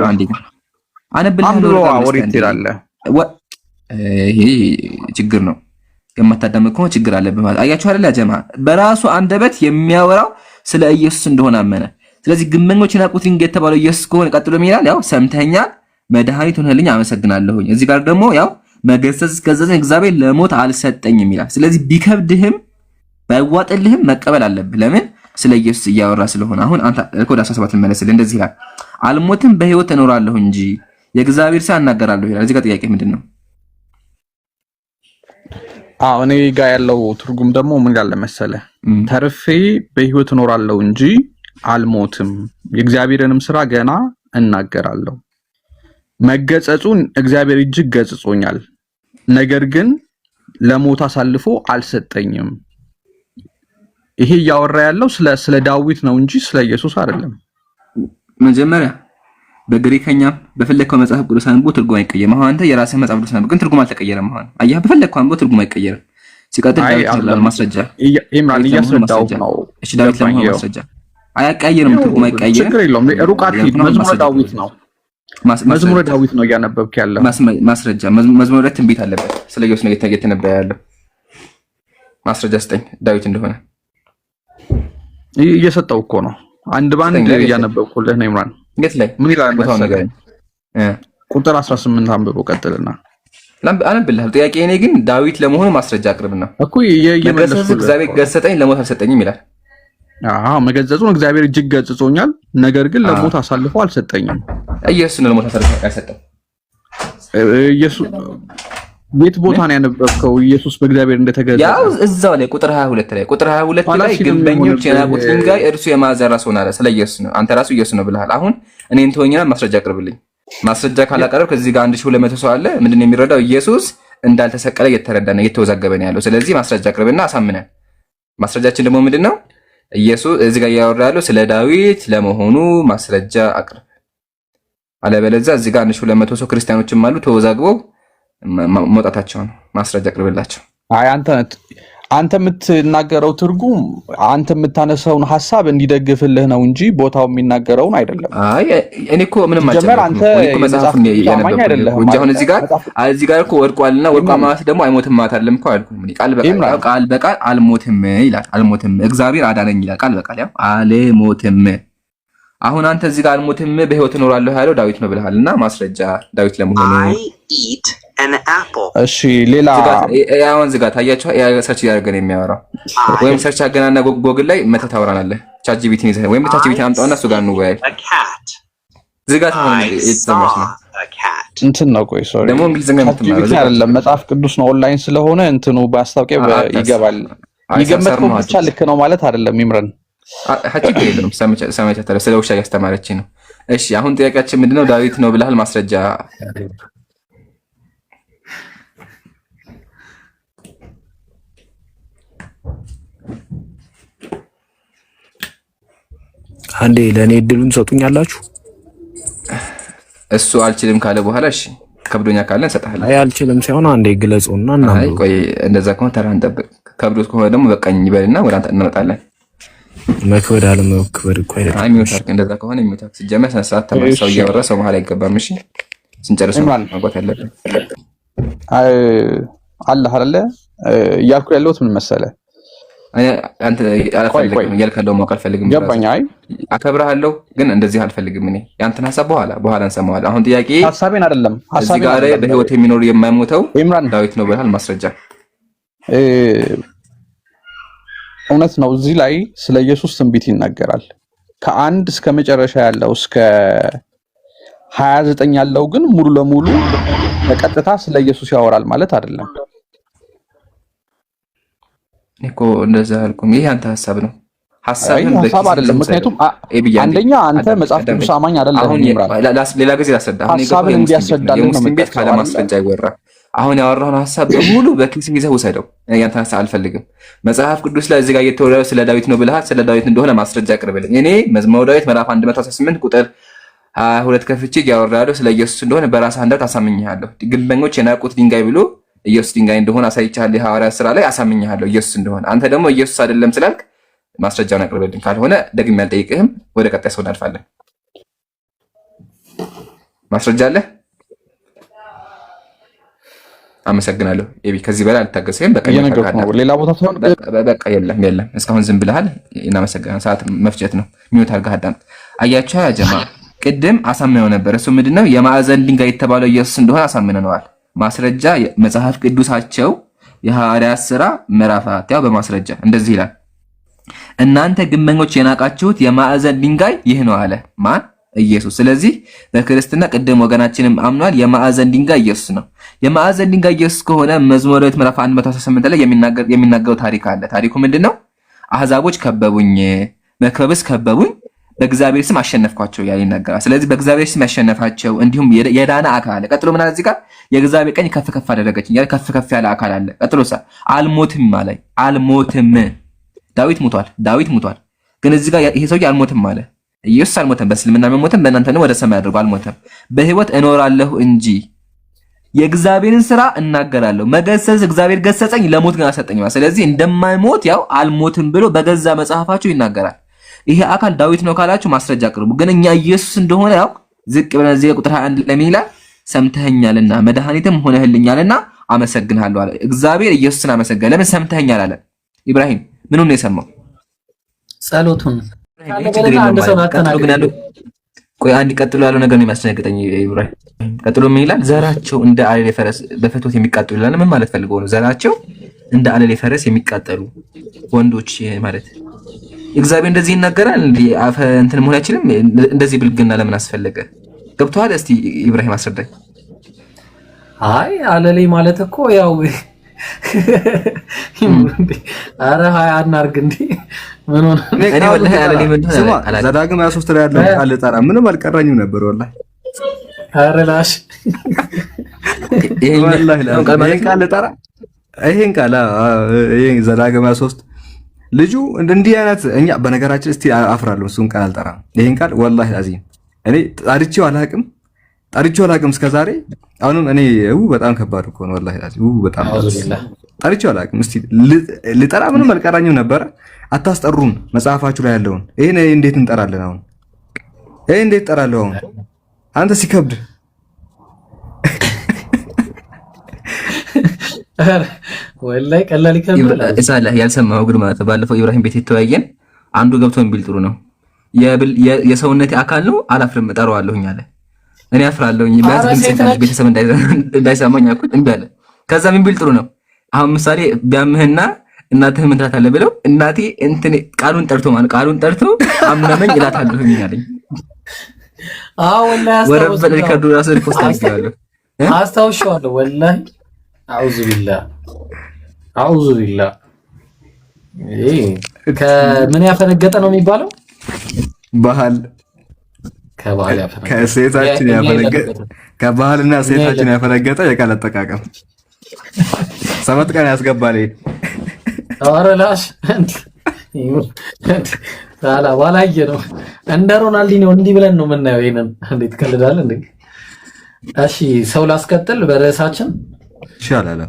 አንዴ ግን አነብልሃለሁ። ወዴት ትሄዳለህ? ይሄ ችግር ነው። የማታዳምጥ ከሆነ ችግር አለብህ ማለት አያችሁ አይደል? ጀማ በራሱ አንደበት የሚያወራው ስለ ኢየሱስ እንደሆነ አመነ። ስለዚህ ግንበኞች የናቁት ድንጋይ የተባለው ኢየሱስ ከሆነ ቀጥሎ ይላል ያው ሰምተኛል፣ መድኃኒት ሆነህልኝ አመሰግናለሁኝ። እዚህ ጋር ደግሞ ያው መገሰጽ ገሰጸኝ፣ እግዚአብሔር ለሞት አልሰጠኝም ይላል። ስለዚህ ቢከብድህም ባይዋጥልህም መቀበል አለብህ። ለምን? ስለ ኢየሱስ እያወራ ስለሆነ። አሁን አንተ ኮድ 17 መለስልህ። እንደዚህ ይላል አልሞትም በህይወት እኖራለሁ እንጂ የእግዚአብሔር ስራ እናገራለሁ ይላል። እዚህ ጋር ጥያቄ ምንድን ነው? እኔ ጋር ያለው ትርጉም ደግሞ ምን ያለ መሰለህ? ተርፌ በህይወት እኖራለሁ እንጂ አልሞትም፣ የእግዚአብሔርንም ስራ ገና እናገራለሁ። መገጸጹን እግዚአብሔር እጅግ ገጽጾኛል፣ ነገር ግን ለሞት አሳልፎ አልሰጠኝም። ይሄ እያወራ ያለው ስለ ዳዊት ነው እንጂ ስለ ኢየሱስ አይደለም። መጀመሪያ በግሪከኛም በፈለከው መጽሐፍ ቅዱስ አንብቦ ትርጉም አይቀየርም። አሁን አንተ የራስህ መጽሐፍ ቅዱስ አንብቦ ግን ትርጉም አልተቀየረም። አሁን አየህ፣ በፈለከው አንብቦ ትርጉም አይቀየርም። ሲቀጥል ዳዊት ማስረጃ ኢምራን እያስረዳው ነው። እሺ ዳዊት ለመሆኑ ማስረጃ አያቀያየርም። ትርጉም አይቀያየርም። ችግር የለውም። ሩቃት መዝሙረ ዳዊት ነው። መዝሙረ ዳዊት ነው እያነበብክ ያለው። ማስረጃ መዝሙረ ዳዊት ትንቢት አለበት። ስለ ኢየሱስ ነው እየተነበየ ያለው። ማስረጃ ስጠኝ ዳዊት እንደሆነ እየሰጠው እኮ ነው። አንድ ባንድ እያነበብኩልህ ነው። ኢምራን የት ላይ ምን ይላል ቦታው ነገር ቁጥር 18 አንብቦ ቀጥልና አነብልሃል። ጥያቄ እኔ ግን ዳዊት ለመሆኑ ማስረጃ አቅርብና እኮ የመለሰ እግዚአብሔር ገሰጠኝ ለሞት አልሰጠኝም ይላል። መገዘጹን እግዚአብሔር እጅግ ገጽጾኛል፣ ነገር ግን ለሞት አሳልፎ አልሰጠኝም። ኢየሱስ ነው ለሞት አሳልፎ ያልሰጠው። ኢየሱስ ቤት ቦታ ነው ያነበብከው? ኢየሱስ በእግዚአብሔር እንደተገዘጸ ያው እዛው ላይ ቁጥር 22 ላይ ግንበኞች የናቁት ድንጋይ እርሱ የማዕዘን ራስ ሆነ አለ። ስለ ኢየሱስ ነው። አንተ ራሱ ኢየሱስ ነው ብለሃል። አሁን እኔን ተወኝና ማስረጃ አቅርብልኝ። ማስረጃ ካላቀረብክ እዚህ ጋር 1200 ሰው አለ። ምንድነው የሚረዳው? ኢየሱስ እንዳልተሰቀለ እየተረዳና እየተወዛገበ ነው ያለው። ስለዚህ ማስረጃ አቅርብና አሳምነን። ማስረጃችን ደግሞ ምንድነው? ኢየሱስ እዚህ ጋር ያወራ ያለው ስለ ዳዊት ለመሆኑ ማስረጃ አቅርብ። አለበለዚያ እዚህ ጋር 1200 ሰው ክርስቲያኖችም አሉ ተወዛግበው መውጣታቸው ነው። ማስረጃ አቅርብላቸው። አይ አንተ የምትናገረው ትርጉም አንተ የምታነሳውን ሐሳብ እንዲደግፍልህ ነው እንጂ ቦታው የሚናገረውን አይደለም። አይ እኔ እኮ ምንም አልጨመርኩም እኮ መጽሐፍ ነው ያነበብኩት እንጂ አሁን እዚህ ጋር እኮ ወድቋልና ወድቋ ማለት ደግሞ አይሞትም ማለት አይደለም እኮ አልኩ። ቃል በቃል አልሞትም ይላል። አልሞትም እግዚአብሔር አዳነኝ ይላል። ቃል በቃል ያው አልሞትም። አሁን አንተ እዚህ ጋር አልሞትም በህይወት እኖራለሁ ያለው ዳዊት ነው ብለሃልና ማስረጃ ዳዊት ለመሆኑ እሺ ሌላ ያውን ዝጋ ታያችሁ። ሰርች ያደርገ ነው የሚያወራው። ወይም ሰርች አገናና ጎግል ላይ መተህ ታወራናለህ። ቻት ጂፒቲን ይዘህ ወይም ቻት ጂፒቲን አምጣውና እሱ ጋር እንወያይ። ዝጋ ታሆነ እየተሰማሽ ነው እንትን ነው። ቆይ ሶሪ ደግሞ እንግሊዝኛ የምትማረው አይደለም መጽሐፍ ቅዱስ ነው። ኦንላይን ስለሆነ እንትኑ በአስታውቂያ ይገባል። ይገመትከው ብቻ ልክ ነው ማለት አይደለም። ይምረን ሀቺክ የለም ሰማቻ ተረ ስለ ውሻ ያስተማረች ነው። እሺ አሁን ጥያቄያችን ምንድነው? ዳዊት ነው ብለሃል። ማስረጃ አንዴ ለኔ እድሉን ሰጡኛላችሁ። እሱ አልችልም ካለ በኋላ እሺ ከብዶኛ ካለ እንሰጣለን። አይ አልችልም ሳይሆን አንዴ ግለጹና እና አይ ቆይ እንደዛ ከሆነ ተራህን ጠብቅ። ከብዶት ከሆነ ደግሞ በቃኝ ይበልና ወደ አንተ እንመጣለን። መክበድ አለመክበድ እኮ አይደለም። አይ ሚውታክ እንደዛ ከሆነ ሚውታክ ሲጀመር ሰዓት ተመሳሳይ እያወራ ሰው መሀል አይገባም። እሺ ስንጨርስ ማግባት ያለብን አይ አላህ አይደለ እያልኩ ያለሁት ምን መሰለህ? አንተ አልፈልግም እያልከለው ማውቅ አልፈልግም። ገባኝ። አይ አከብርሃለሁ ግን እንደዚህ አልፈልግም። እኔ ያንተን ሐሳብ በኋላ እንሰማዋለን። አሁን ጥያቄ ሐሳቤን አይደለም እዚህ ጋር በህይወት የሚኖር የማይሞተው ዳዊት ነው ብለሃል። ማስረጃ እውነት ነው። እዚህ ላይ ስለ ኢየሱስ ትንቢት ይናገራል። ከአንድ እስከ መጨረሻ ያለው እስከ 29 ያለው ግን ሙሉ ለሙሉ በቀጥታ ስለ ኢየሱስ ያወራል ማለት አይደለም እኮ። እንደዛ አልኩም። ይሄ አንተ ሐሳብ ነው። ሐሳብ አይደለም። ምክንያቱም አንደኛ አንተ መጽሐፍ ቅዱስ አማኝ አይደለም። ሌላ ጊዜ ላስረዳ። አሁን ሐሳብን እንዲያስረዳልህ ነው ቤት ካለ ማስረጃ ይወራ። አሁን ያወራውን ሐሳብ በሙሉ በኪስ ይዘህ ውሰደው። ያንተ ሐሳብ አልፈልግም። መጽሐፍ ቅዱስ ላይ እዚህ ጋር እየተወራ ስለ ዳዊት ነው ብለሃል። ስለ ዳዊት እንደሆነ ማስረጃ አቅርብልኝ። እኔ መዝሙረ ዳዊት ምዕራፍ 118 ቁጥር 22 ከፍቼ ያወራለሁ ስለ ኢየሱስ እንደሆነ በራስህ አንደበት አሳምኜሃለሁ። ግንበኞች የናቁት ድንጋይ ብሎ ኢየሱስ ድንጋይ እንደሆነ አሳይቻለሁ። የሐዋርያት ሥራ ላይ አሳምኜሃለሁ ኢየሱስ እንደሆነ። አንተ ደግሞ ኢየሱስ አይደለም ስላልክ ማስረጃውን አቅርብልኝ። ካልሆነ ደግሜ አልጠይቅህም። ወደ ቀጣይ ሰው እናልፋለን። ማስረጃ አለ? አመሰግናለሁ ኤቢ። ከዚህ በላይ አልታገስህም። በቃ ሌላ ቦታ ተሆነ በቃ የለም። እስካሁን ዝም ብለሃል። እናመሰግናለን። ሰዓት መፍጨት ነው። ሚውት አድርገህ አዳምጥ። አያችሁ ያ ጀማ ቅድም አሳምነው ነበር። እሱ ምንድነው የማዕዘን ድንጋይ የተባለው ኢየሱስ እንደሆነ አሳምነነዋል። ማስረጃ መጽሐፍ ቅዱሳቸው የሐዋርያት ሥራ ምዕራፍ 4 ያው በማስረጃ እንደዚህ ይላል። እናንተ ግንበኞች የናቃችሁት የማዕዘን ድንጋይ ይህ ነው አለ። ማን? ኢየሱስ። ስለዚህ በክርስትና ቅድም ወገናችንም አምኗል የማዕዘን ድንጋይ ኢየሱስ ነው። የማዕዘን ድንጋይ ኢየሱስ ከሆነ መዝሙረ ዳዊት ምዕራፍ 118 ላይ የሚናገረው ታሪክ አለ። ታሪኩ ምንድነው? አህዛቦች ከበቡኝ፣ መክበብስ ከበቡኝ፣ በእግዚአብሔር ስም አሸነፍኳቸው ያለ ይናገራል። ስለዚህ በእግዚአብሔር ስም ያሸነፋቸው እንዲሁም የዳነ አካል አለ። ቀጥሎ ምን አለ እዚህ ጋር? የእግዚአብሔር ቀኝ ከፍ ከፍ አደረገችኝ ያለ ከፍ ያለ አካል አለ። ቀጥሎሳ አልሞትም አለ። አልሞትም ዳዊት ሙቷል። ግን እዚህ ጋር ይሄ ሰውዬ አልሞትም አለ። ኢየሱስ አልሞተም። በእስልምና መሞተም በእናንተ ነው ወደ ሰማይ አድርጎ አልሞተም። በህይወት እኖራለሁ እንጂ የእግዚአብሔርን ስራ እናገራለሁ። መገሰጽ እግዚአብሔር ገሰጸኝ ለሞት ግን አልሰጠኝም። ስለዚህ እንደማይሞት ያው አልሞትም ብሎ በገዛ መጽሐፋቸው ይናገራል። ይሄ አካል ዳዊት ነው ካላችሁ ማስረጃ አቅርቡ። ግን እኛ ኢየሱስ እንደሆነ ያው ዝቅ ብለን እዚህ ቁጥር 21 ለምን ይላል? ሰምተኸኛልና መድኃኒትም ሆነህልኛልና አመሰግንሃለሁ አለ። እግዚአብሔር ኢየሱስን አመሰገነ። ለምን ሰምተኸኛል አለ? ኢብራሂም ምኑን ነው የሰማው? ጸሎቱን። ቆይ አንድ ቀጥሎ ያለው ነገር ነው የሚያስደነግጠኝ ኢብራሂም። ቀጥሎ ምን ይላል? ዘራቸው እንደ አለሌ ፈረስ በፍትወት የሚቃጠሉ ይላል። ምን ማለት ፈልገው ነው? ዘራቸው እንደ አለሌ ፈረስ የሚቃጠሉ ወንዶች ማለት እግዚአብሔር እንደዚህ ይናገራል እንዴ? አፈ እንትን መሆን አይችልም። እንደዚህ ብልግና ለምን አስፈለገ? ገብቶሃል? እስቲ ኢብራሂም አስረዳኝ። አይ አለሌ ማለት እኮ ያው አረ ሃያ አናርግ እንዴ ምን ሆነ? እኔ ወላሂ አለሌ ምን ሆነ? ዘዳግም 23 ላይ ያለው ቃል ልጠራ ምንም አልቀራኝም ነበር ወላሂ። አረ ላሽ ይሄን ቃል ልጠራ ይሄን ቃል ይሄን ዘዳግም 23 ልጁ እንዲህ አይነት እኛ በነገራችን እስቲ አፍራለሁ እሱን ቃል አልጠራም። ይሄን ቃል ወላሂ አዚም እኔ ጠርቼው አላቅም እስከዛሬ። አሁንም እኔ በጣም ከባድ እኮ ነው ወላሂ አዚም በጣም ጠርቼው አላቅም። እስቲ ልጠራ ምንም አልቀራኝም ነበር። አታስጠሩን መጽሐፋችሁ ላይ ያለውን ይሄን እንዴት እንጠራለን? አሁን ይሄ እንዴት እጠራለሁ? አሁን አንተ ሲከብድ ወላሂ ቀላል ይከብዳል። ኢሳላ ያልሰማው ግን ማለት ባለፈው ኢብራሂም ቤት የተወያየን አንዱ ገብቶን ቢል ጥሩ ነው። የሰውነቴ አካል ነው አላፍርም እጠራዋለሁኝ አለ። እኔ አፍራለሁኝ ቤተሰብ እንዳይሰማኝ አልኩት እምቢ አለ። ከዛ ምን ቢል ጥሩ ነው? አሁን ምሳሌ ቢያምህና እናትህ ምን ትላታለህ ብለው እናቴ እንትን ቃሉን ጠርቶ አምናመኝ እላታለሁኝ አለኝ። አዎ ወላሂ ወረበል ሪከርዱ ራስ ፖስት አድርጌዋለሁ። አስታውሻለሁ ወላሂ አዑዙ ቢላህ ከምን ያፈነገጠ ነው የሚባለው? ባህል ከባህል ያፈነገጠ ከሴታችን ያፈነገጠ ከባህልና ሴታችን ያፈነገጠ የቃል አጠቃቀም ሰባት ቀን ያስገባል። ኧረ ላሽ ታላ ዋላየ ነው እንደ ሮናልዲኖ እንዲህ ብለን ነው የምናየው። ይሄንን እንዴት ትቀልዳለህ እንዴ? እሺ ሰው ላስቀጥል በርዕሳችን ይሻላል።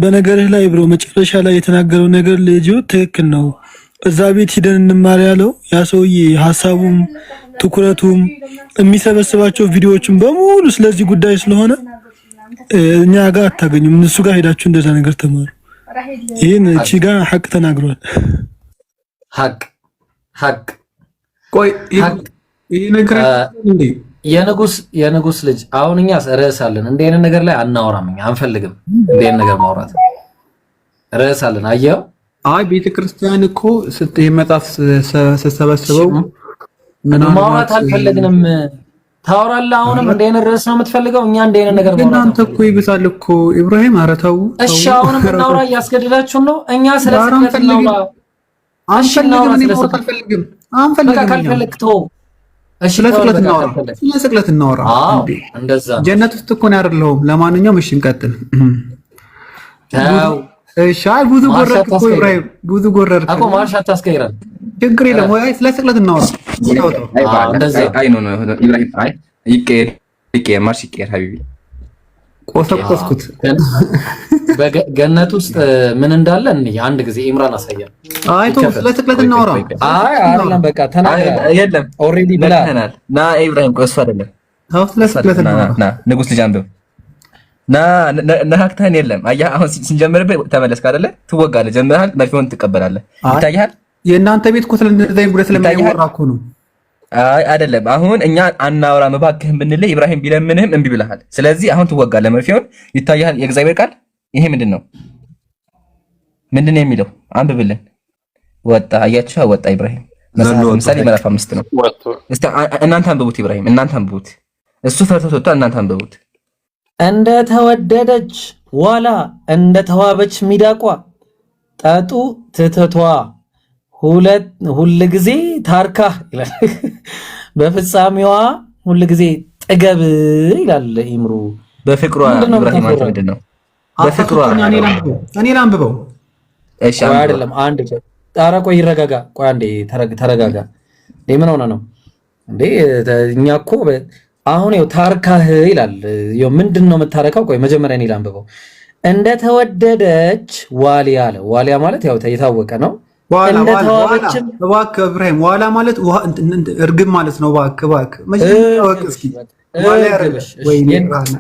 በነገርህ ላይ ብሮ መጨረሻ ላይ የተናገረው ነገር ልጅ ትክክል ነው። እዛ ቤት ሂደን እንማር ያለው ያ ሰውዬ ሐሳቡም ትኩረቱም የሚሰበስባቸው ቪዲዮዎችን በሙሉ ስለዚህ ጉዳይ ስለሆነ እኛ ጋር አታገኙም። እሱ ጋር ሄዳችሁ እንደዛ ነገር ተማሩ። ይሄን እቺ ጋር ሐቅ ተናግሯል። ሐቅ ቆይ ይሄ ነገር እንዴ የንጉስ ልጅ አሁን እኛ ርዕስ አለን። እንደ አይነት ነገር ላይ አናወራም። እኛ አንፈልግም እንደ አይነት ነገር ማውራት። ርዕስ አለን። አየው አይ ቤተክርስቲያን እኮ ስትመጣፍ ስትሰበስበው ማውራት አልፈለግንም። ታወራለህ። አሁንም እንደ አይነት ርዕስ ነው የምትፈልገው። እኛ እንደ አይነት ነገር ማውራት እናንተ እኮ ይብሳል እኮ ኢብራሂም። ኧረ ተው። እሺ አሁንም እናውራ። እያስገደዳችሁን ነው። እኛ ስለ ስቅለት እናውራ። ስለ ስቅለት እናወራ። ጀነት ውስጥ እኮ ነው አይደለሁም። ለማንኛውም እሺ እንቀጥል። እሺ አይ ብዙ ጎረድክ እኮ ኢብራሂም፣ ብዙ ጎረድክ እኮ ማርሽ አታስቀይረን። ችግር የለም ወይ ስለ ስቅለት እናወራ። አይ ኖ ኢብራሂም አይ ይቀየር ማርሽ ይቀየር ሀቢቢ ቆሰቆስኩት። በገነት ውስጥ ምን እንዳለ እንይ። አንድ ጊዜ ኢምራን አሳየን። አይ ተው ስለ ስቅለት እናወራ። አይ አይደለም በቃ ተናገር። የለም ኦሬዲ ብለናል። ና ኢብራሂም ቆይ እሱ አይደለም። ተው ስለ ስቅለት እናወራ። ና ንጉስ ልጅ አንብብ። ነካክተን የለም። አየህ አሁን ስንጀምርብህ ተመለስክ አይደለ? ትወጋለህ። ጀምረሃል፣ መርፌውን ትቀበላለህ። ይታያል። የእናንተ ቤት እኮ ስለነዛኝ ጉዳይ ስለማይወራ እኮ ነው። አይ አይደለም። አሁን እኛ አናወራ መባክህም ብንልህ ኢብራሂም ቢለምንህም እምቢ ብለሃል። ስለዚህ አሁን ትወጋለህ፣ መርፌውን። ይታያል የእግዚአብሔር ቃል። ይሄ ምንድን ነው የሚለው? አንብብልን። ወጣ። አያችሁ ወጣ። ኢብራሂም ምሳሌ ምዕራፍ 5 ነው። እስቲ እናንተ አንብቡት። ኢብራሂም እናንተ አንብቡት። እሱ ፈርቶት ወጣ። እናንተ አንብቡት። እንደ ተወደደች ዋላ እንደ ተዋበች ሚዳቋ ጠጡ ትተቷ ሁል ጊዜ ታርካ ይላል። በፍጻሜዋ ሁል ጊዜ ጥገብ ይላል ኢምሩ። በፍቅሯ ኢብራሂም አንተ ምንድን ነው? በፍቅሯ እኔ ላንብበው። እሺ አይደለም አንድ ጣራ ቆይ ይረጋጋ። ቆይ አንዴ ተረጋጋ። ምን ሆነ ነው እንዴ? እኛ እኮ አሁን ይኸው ታርካህ ይላል። ይኸው ምንድን ነው የምታረካው? ቆይ መጀመሪያ እኔ ላንብበው። እንደተወደደች ዋሊያ አለ። ዋሊያ ማለት ያው የታወቀ ነው። እንደተዋበችም እባክህ ኢብራሂም፣ ዋላ ማለት እርግብ ማለት ነው። እባክህ መጀመሪያ ወቅ እስኪ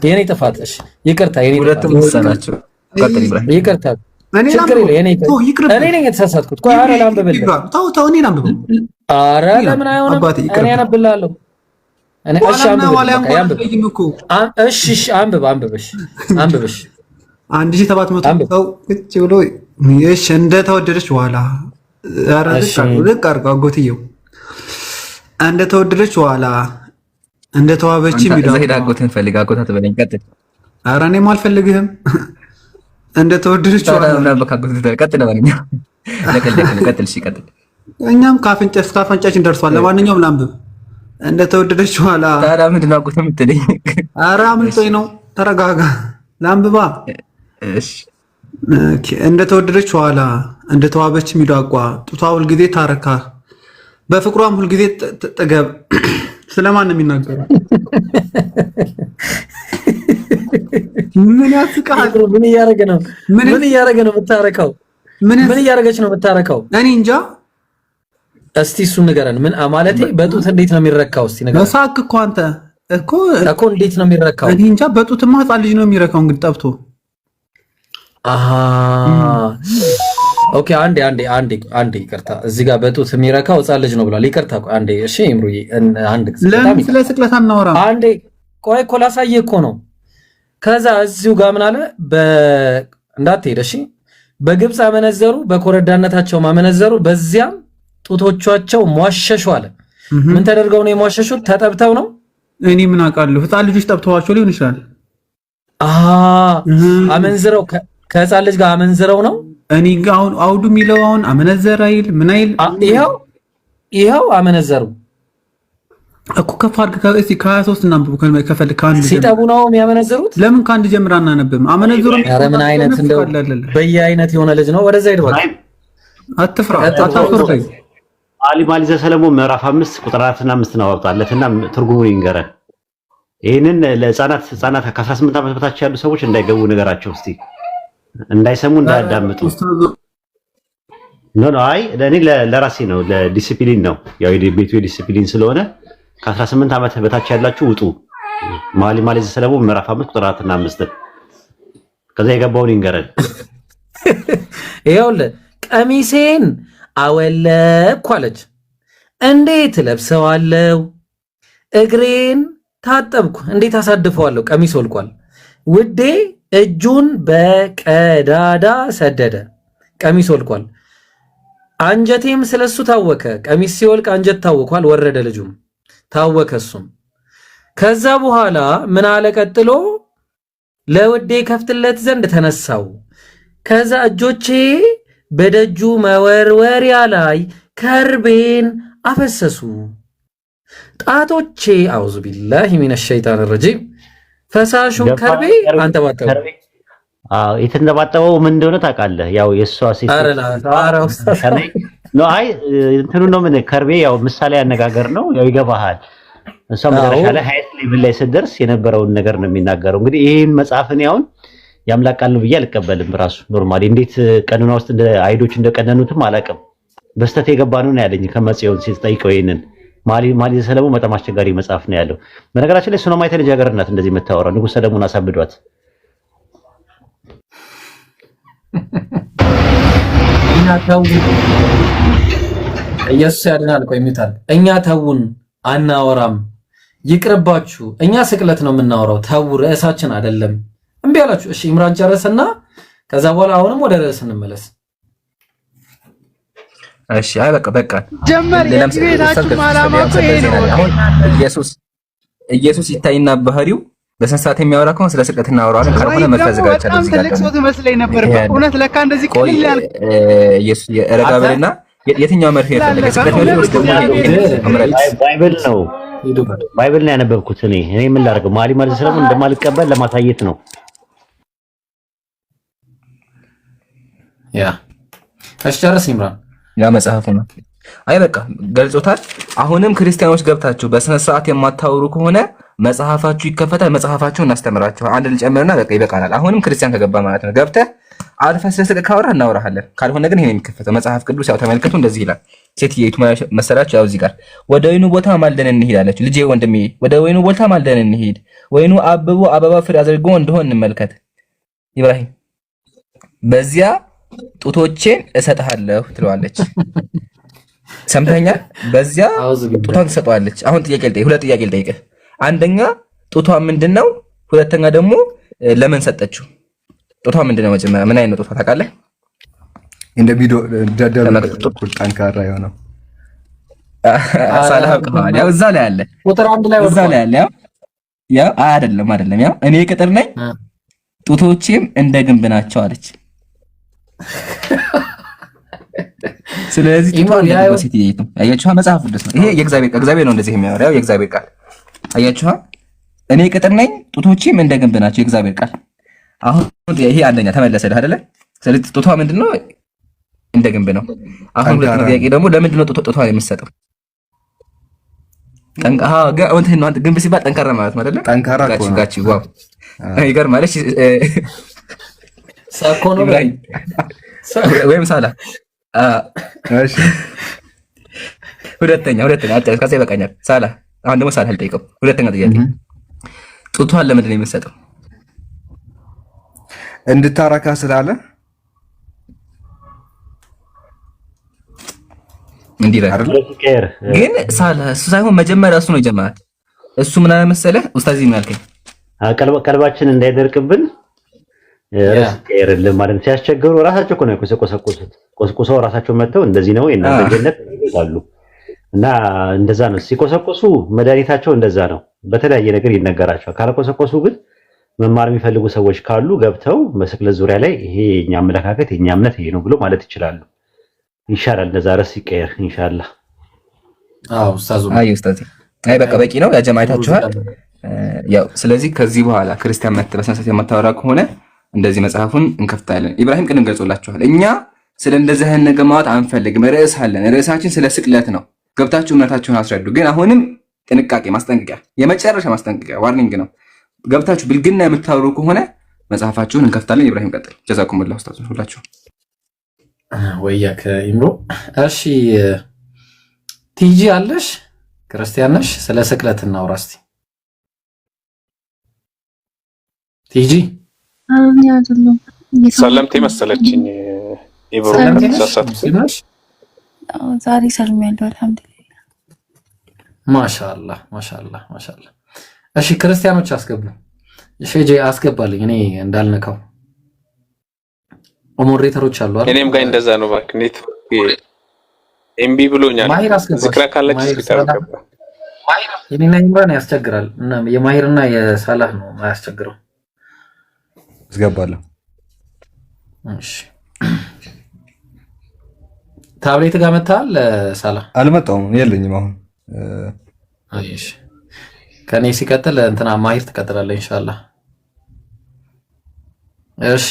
የኔ ጥፋት። እሺ ይቅርታ፣ የኔ ሁለቱም ሰናቸው። ቀጥል ኢብራሂም። ይቅርታ፣ ችግር የለም። እኔ ነኝ የተሳሳትኩት። ቆይ ኧረ ላንብብልህ። ተው እኔ ላንብበው። ኧረ ለምን አይሆንም? እኔ አነብልሃለሁ። እኔ እሺ አንብብ። እሺ አንብብ። አንብብሽ 1700 ሰው እጭ ብሎ እሺ እንደተወደደች ዋላ ልቅ አድርገው አጎትየው እንደተወደደች ዋላ እንደተዋበች አጎትን ፈልግ። አጎታ ትበለኝ። ቀጥል። ኧረ እኔም አልፈልግህም። እንደተወደደች ዋላ ቀጥል። እሺ ቀጥል። እኛም ካፍንጫችን ደርሷል። ለማንኛውም ላንብብ። እንደተወደደች ዋላ ታዲያ ምንድን ነው አጎት የምትለኝ? ኧረ አምልጦኝ ነው። ተረጋጋ። ላንብባ። እሺ እንደተወደደች ዋላ እንደተዋበች ሚዳቋ ጡቷ ሁልጊዜ ታረካ በፍቅሯም ሁልጊዜ ጥገብ። ስለማን ነው የሚናገረው? ምን ያስቃል? ምን እያደረገ ነው? ምን እያደረገ ነው የምታረካው? ምን እያደረገች ነው የምታረካው? እኔ እንጃ። እስቲ እሱን ንገረን። ምን ማለቴ በጡት እንዴት ነው የሚረካው? እስቲ ንገረን። በሳቅ እኮ አንተ እኮ እንዴት ነው የሚረካው? እኔ እንጃ። በጡትማ ህፃን ልጅ ነው የሚረካው እንግዲህ ጠብቶ። አሃ ኦኬ። አንዴ ይቅርታ። እዚህ ጋር በጡት የሚረካው ህፃን ልጅ ነው ብሏል። ይቅርታ አንዴ። እሺ ይምሩዬ፣ አንድ ጊዜ ለምን ስለ ስቅለት አናወራም? አንዴ ቆይ እኮ ላሳየህ እኮ ነው። ከዛ እዚሁ ጋር ምን አለ? እንዳትሄድ እሺ። በግብፅ አመነዘሩ፣ በኮረዳነታቸው አመነዘሩ፣ በዚያም ጡቶቻቸው ሟሸሹ አለ። ምን ተደርገው ነው የሟሸሹት? ተጠብተው ነው? እኔ ምን አውቃለሁ። ህፃን ልጆች ጠብተዋቸው ሊሆን ይችላል። አመንዝረው ከህፃን ልጅ ጋር አመንዝረው ነው። እኔ አሁን አውዱ የሚለው አሁን አመነዘረ አይል ምን አይል? ይኸው አመነዘሩ እኮ ከፍ አድርገህ እስኪ ከ23 እናንብብ ከፈልክ። ከአንድ ሲጠቡ ነው የሚያመነዝሩት። ለምን ከአንድ ጀምራ እናነብም? አመነዘሩ። ኧረ ምን አይነት እንደው በየአይነት የሆነ ልጅ ነው። ወደዛ ሄድ በቃ። አትፍራ፣ አታፍር። አሊ ማሊዘ ሰለሞን ምዕራፍ 5 ቁጥር 4 እና 5 ነው አውጣለትና ትርጉሙን ይንገረን። ይሄንን ለህፃናት ከ18 ዓመት በታች ያሉ ሰዎች እንዳይገቡ ነገራቸው እስቲ፣ እንዳይሰሙ እንዳያዳምጡ። ኖ አይ ለኔ ለራሴ ነው፣ ለዲሲፕሊን ነው። ያው የቤቱ ዲሲፕሊን ስለሆነ ከ18 ዓመት በታች ያላችሁ ውጡ። ማሊዘ ሰለሞን ምዕራፍ 5 ቁጥር 4 እና 5 ከዛ የገባውን ይንገረን። ይኸውልህ ቀሚሴን አወለቅኩ አለች። እንዴት ለብሰዋለሁ? እግሬን ታጠብኩ፣ እንዴት አሳድፈዋለሁ? ቀሚስ ወልቋል። ውዴ እጁን በቀዳዳ ሰደደ፣ ቀሚስ ወልቋል። አንጀቴም ስለሱ ታወከ። ቀሚስ ሲወልቅ አንጀት ታወኳል። ወረደ፣ ልጁም ታወከ እሱም። ከዛ በኋላ ምን አለ ቀጥሎ? ለውዴ ከፍትለት ዘንድ ተነሳው። ከዛ እጆቼ በደጁ መወርወሪያ ላይ ከርቤን አፈሰሱ። ጣቶቼ አውዙ ቢላሂ ሚነ ሸይጣን ረጂም ፈሳሹን ከርቤ አንጠባጠቡ። የተንጠባጠበው ምን እንደሆነ ታውቃለህ? ያው የእሷ ሴት ነው። አይ እንትኑ ነው ምን ከርቤ ያው ምሳሌ አነጋገር ነው። ያው ይገባሃል። እሷ መጨረሻ ላይ ሃይት ሌቭል ላይ ስትደርስ የነበረውን ነገር ነው የሚናገረው። እንግዲህ ይሄን መጽሐፍን ያውን ያምላክ ቃል ነው ብዬ አልቀበልም። ራሱ ኖርማሊ እንዴት ቀኑና ውስጥ እንደ አይዶች እንደቀነኑትም አላውቅም። በስተት የገባ ነው ያለኝ ከመጽዮን ሲጠይቀው ይሄንን ማሊዘ ሰለሞን በጣም አስቸጋሪ መጽሐፍ ነው ያለው። በነገራችን ላይ ሱነማይት ልጃገረድ ናት እንደዚህ የምታወራው። ንጉሥ ሰለሞን አሳብዷት። ኢየሱስ ያድናል። ቆይ የሚታል እኛ ተውን አናወራም፣ ይቅርባችሁ። እኛ ስቅለት ነው የምናወራው። ተው ርዕሳችን አይደለም። እምቢ አላችሁ። እሺ ኢምራን ጨረሰና ከዛ በኋላ አሁንም ወደ ርዕስ እንመለስ። እሺ አይ በቃ ጀመር የቤታችሁ ማላማ እኮ ይሄ ነው። አሁን ኢየሱስ ይታይና ባህሪው በሰንሳት የሚያወራ ከሆነ ስለ ስቅለት እናወራለን። ካልሆነ መፈዘጋቸው በጣም ትልቅ ሰው ትመስለኝ ነበር። በእውነት ለካ እንደዚህ ቅልል ያለ ኢየሱስ የረጋ በልና የትኛው መርፌ ያፈልግ ስቅለት ነው ወይስ ደግሞ ባይብል ነው? ባይብል ነው ያነበብኩት እኔ ምን ላድርገው? ማሊዘ ሰለሞን እንደማልቀበል ለማሳየት ነው። ያ እሺ ጨርስ ኢምራን። ያ መጽሐፉ ነው። አይ በቃ ገልጾታል። አሁንም ክርስቲያኖች ገብታችሁ በስነ ስርዓት የማታወሩ ከሆነ መጽሐፋችሁ ይከፈታል፣ መጽሐፋችሁን እናስተምራችሁ። አንድ ልጨምርና በቃ ይበቃናል። አሁንም ክርስቲያን ከገባ ማለት ነው ገብተህ አልፈህ ስለ ስቅለት ካወራህ እናወራሃለን። ካልሆነ ግን ይሄን የሚከፈተው መጽሐፍ ቅዱስ ያው ተመልከቱ፣ እንደዚህ ይላል። ሴትየይቱ መሰላችሁ ያው እዚህ ጋር ወደ ወይኑ ቦታ ማልደን እንሂድ አለች። ልጄ ወንድሜ ወደ ወይኑ ቦታ ማልደን እንሂድ፣ ወይኑ አብቦ አበባ ፍሬ አድርጎ እንደሆን እንመልከት። ኢብራሂም በዚያ ጡቶቼን እሰጥሃለሁ ትለዋለች። ሰምተኛል? በዚያ ጡቷን ትሰጠዋለች። አሁን ሁለት ጥያቄ ልጠይቅህ። አንደኛ ጡቷ ምንድነው? ሁለተኛ ደግሞ ለምን ሰጠችው? ጡቷ ምንድነው? መጀመሪያ ምን አይነት ጡቷ ታውቃለህ? እንደ ቪዲዮ ጠንካራ የሆነው ሳላውቀዋል። ያው እዛ ላይ አለ፣ ቁጥር 1 ላይ እዛ ላይ አለ። ያው አይደለም ያው እኔ ቅጥር ነኝ ጡቶቼም እንደ ግንብ ናቸው አለች። ስለዚህ ጡቷን ያለው ሴትየይቱ አያችኋ፣ መጽሐፍ ቅዱስ ነው ይሄ። እግዚአብሔር ነው እንደዚህ የሚያወራው፣ የእግዚአብሔር ቃል አያችኋ። እኔ ቅጥር ነኝ ጡቶቼም እንደ ግንብ ናቸው፣ የእግዚአብሔር ቃል። አሁን ይሄ አንደኛ ተመለሰልህ አይደለ? ስለዚህ ጡቷ ምንድነው? እንደ ግንብ ነው። አሁን ሁለተኛ ጥያቄ ደግሞ ለምንድን ነው ጡቷን የምትሰጠው? ግንብ ሲባል ጠንካራ ማለት ነው አይደለ? ጠንካራ ጋቺ ዋው ይገርማል። እሺ ሳኮ ነው ወይም ሳላ እሺ ሁለተኛ አጫስ ከዛ ይበቃኛል። ሳላ አሁን ደግሞ ሳላ ልጠይቀው። ሁለተኛ ጥያቄ ጡቷን ለምንድን ነው የምትሰጠው? እንድታረካ ስላለ ግን ሳላ እሱ ሳይሆን መጀመሪያ እሱ ነው የጀመራት። እሱ ምን አለ መሰለህ ኡስታዝ ምን አልከኝ? ቀልባችን እንዳይደርቅብን ረስቀርልን ማለት ሲያስቸግሩ ራሳቸው እኮ ነው ቆስቁሰው ራሳቸው መተው እንደዚህ ነው የእናንተ ጀነት ይላሉ። እና እንደዛ ነው ሲቆሰቆሱ መድኃኒታቸው እንደዛ ነው። በተለያየ ነገር ይነገራቸዋል። ካለቆሰቆሱ ግን መማር የሚፈልጉ ሰዎች ካሉ ገብተው በስቅለት ዙሪያ ላይ ይሄ የኛ አመለካከት የኛ እምነት ይሄ ነው ብሎ ማለት ይችላሉ። ይሻላል እንደዛ ረስቀር ኢንሻአላህ። ኡስታዝ በቃ በቂ ነው። ያ ጀማዓታችኋል። ያው ስለዚህ ከዚህ በኋላ ክርስቲያን መጥተህ በሰንሰለት የማታወራ ከሆነ እንደዚህ መጽሐፉን እንከፍታለን። ኢብራሂም ቅድም ገልጾላችኋል። እኛ ስለ እንደዚህ አይነት ነገር ማውጣት አንፈልግም። ርዕስ አለን። ርዕሳችን ስለ ስቅለት ነው። ገብታችሁ እምነታችሁን አስረዱ። ግን አሁንም ጥንቃቄ፣ ማስጠንቀቂያ፣ የመጨረሻ ማስጠንቀቂያ ዋርኒንግ ነው። ገብታችሁ ብልግና የምታወሩ ከሆነ መጽሐፋችሁን እንከፍታለን። ኢብራሂም ቀጥል። ጀዛኩሙላህ ኡስታዝ ሁላችሁ። ወያከ ኢምሮ። እሺ ቲጂ አለሽ? ክርስቲያን ነሽ? ስለ ስቅለት እናውራ እስቲ ቲጂ። ሰለምቴ መሰለችኝ። ዛሬ ሰልሜያለሁ አልሐምዱሊላህ። ማሻአላህ ማሻአላህ ማሻአላህ። እሺ ክርስቲያኖች አስገቡ። ሼጄ አስገባልኝ እኔ እንዳልነካው። ሞዴሬተሮች አሉ አይደል? እኔም ጋር እንደዛ ነው። እባክህ ኔትወርክ ኤምቢ ብሎኛል። ዝክራ ካለች ሲታረቀባ የኔና ኢምራን ያስቸግራል እና የማሂርና የሳላህ ነው ያስቸግረው። አስገባለሁ። እሺ ታብሌት ጋር መጣል። ሳላህ አልመጣሁም፣ የለኝም አሁን። እሺ ከኔ ሲቀጥል እንትና ማሂር ትቀጥላለህ ኢንሻአላህ። እሺ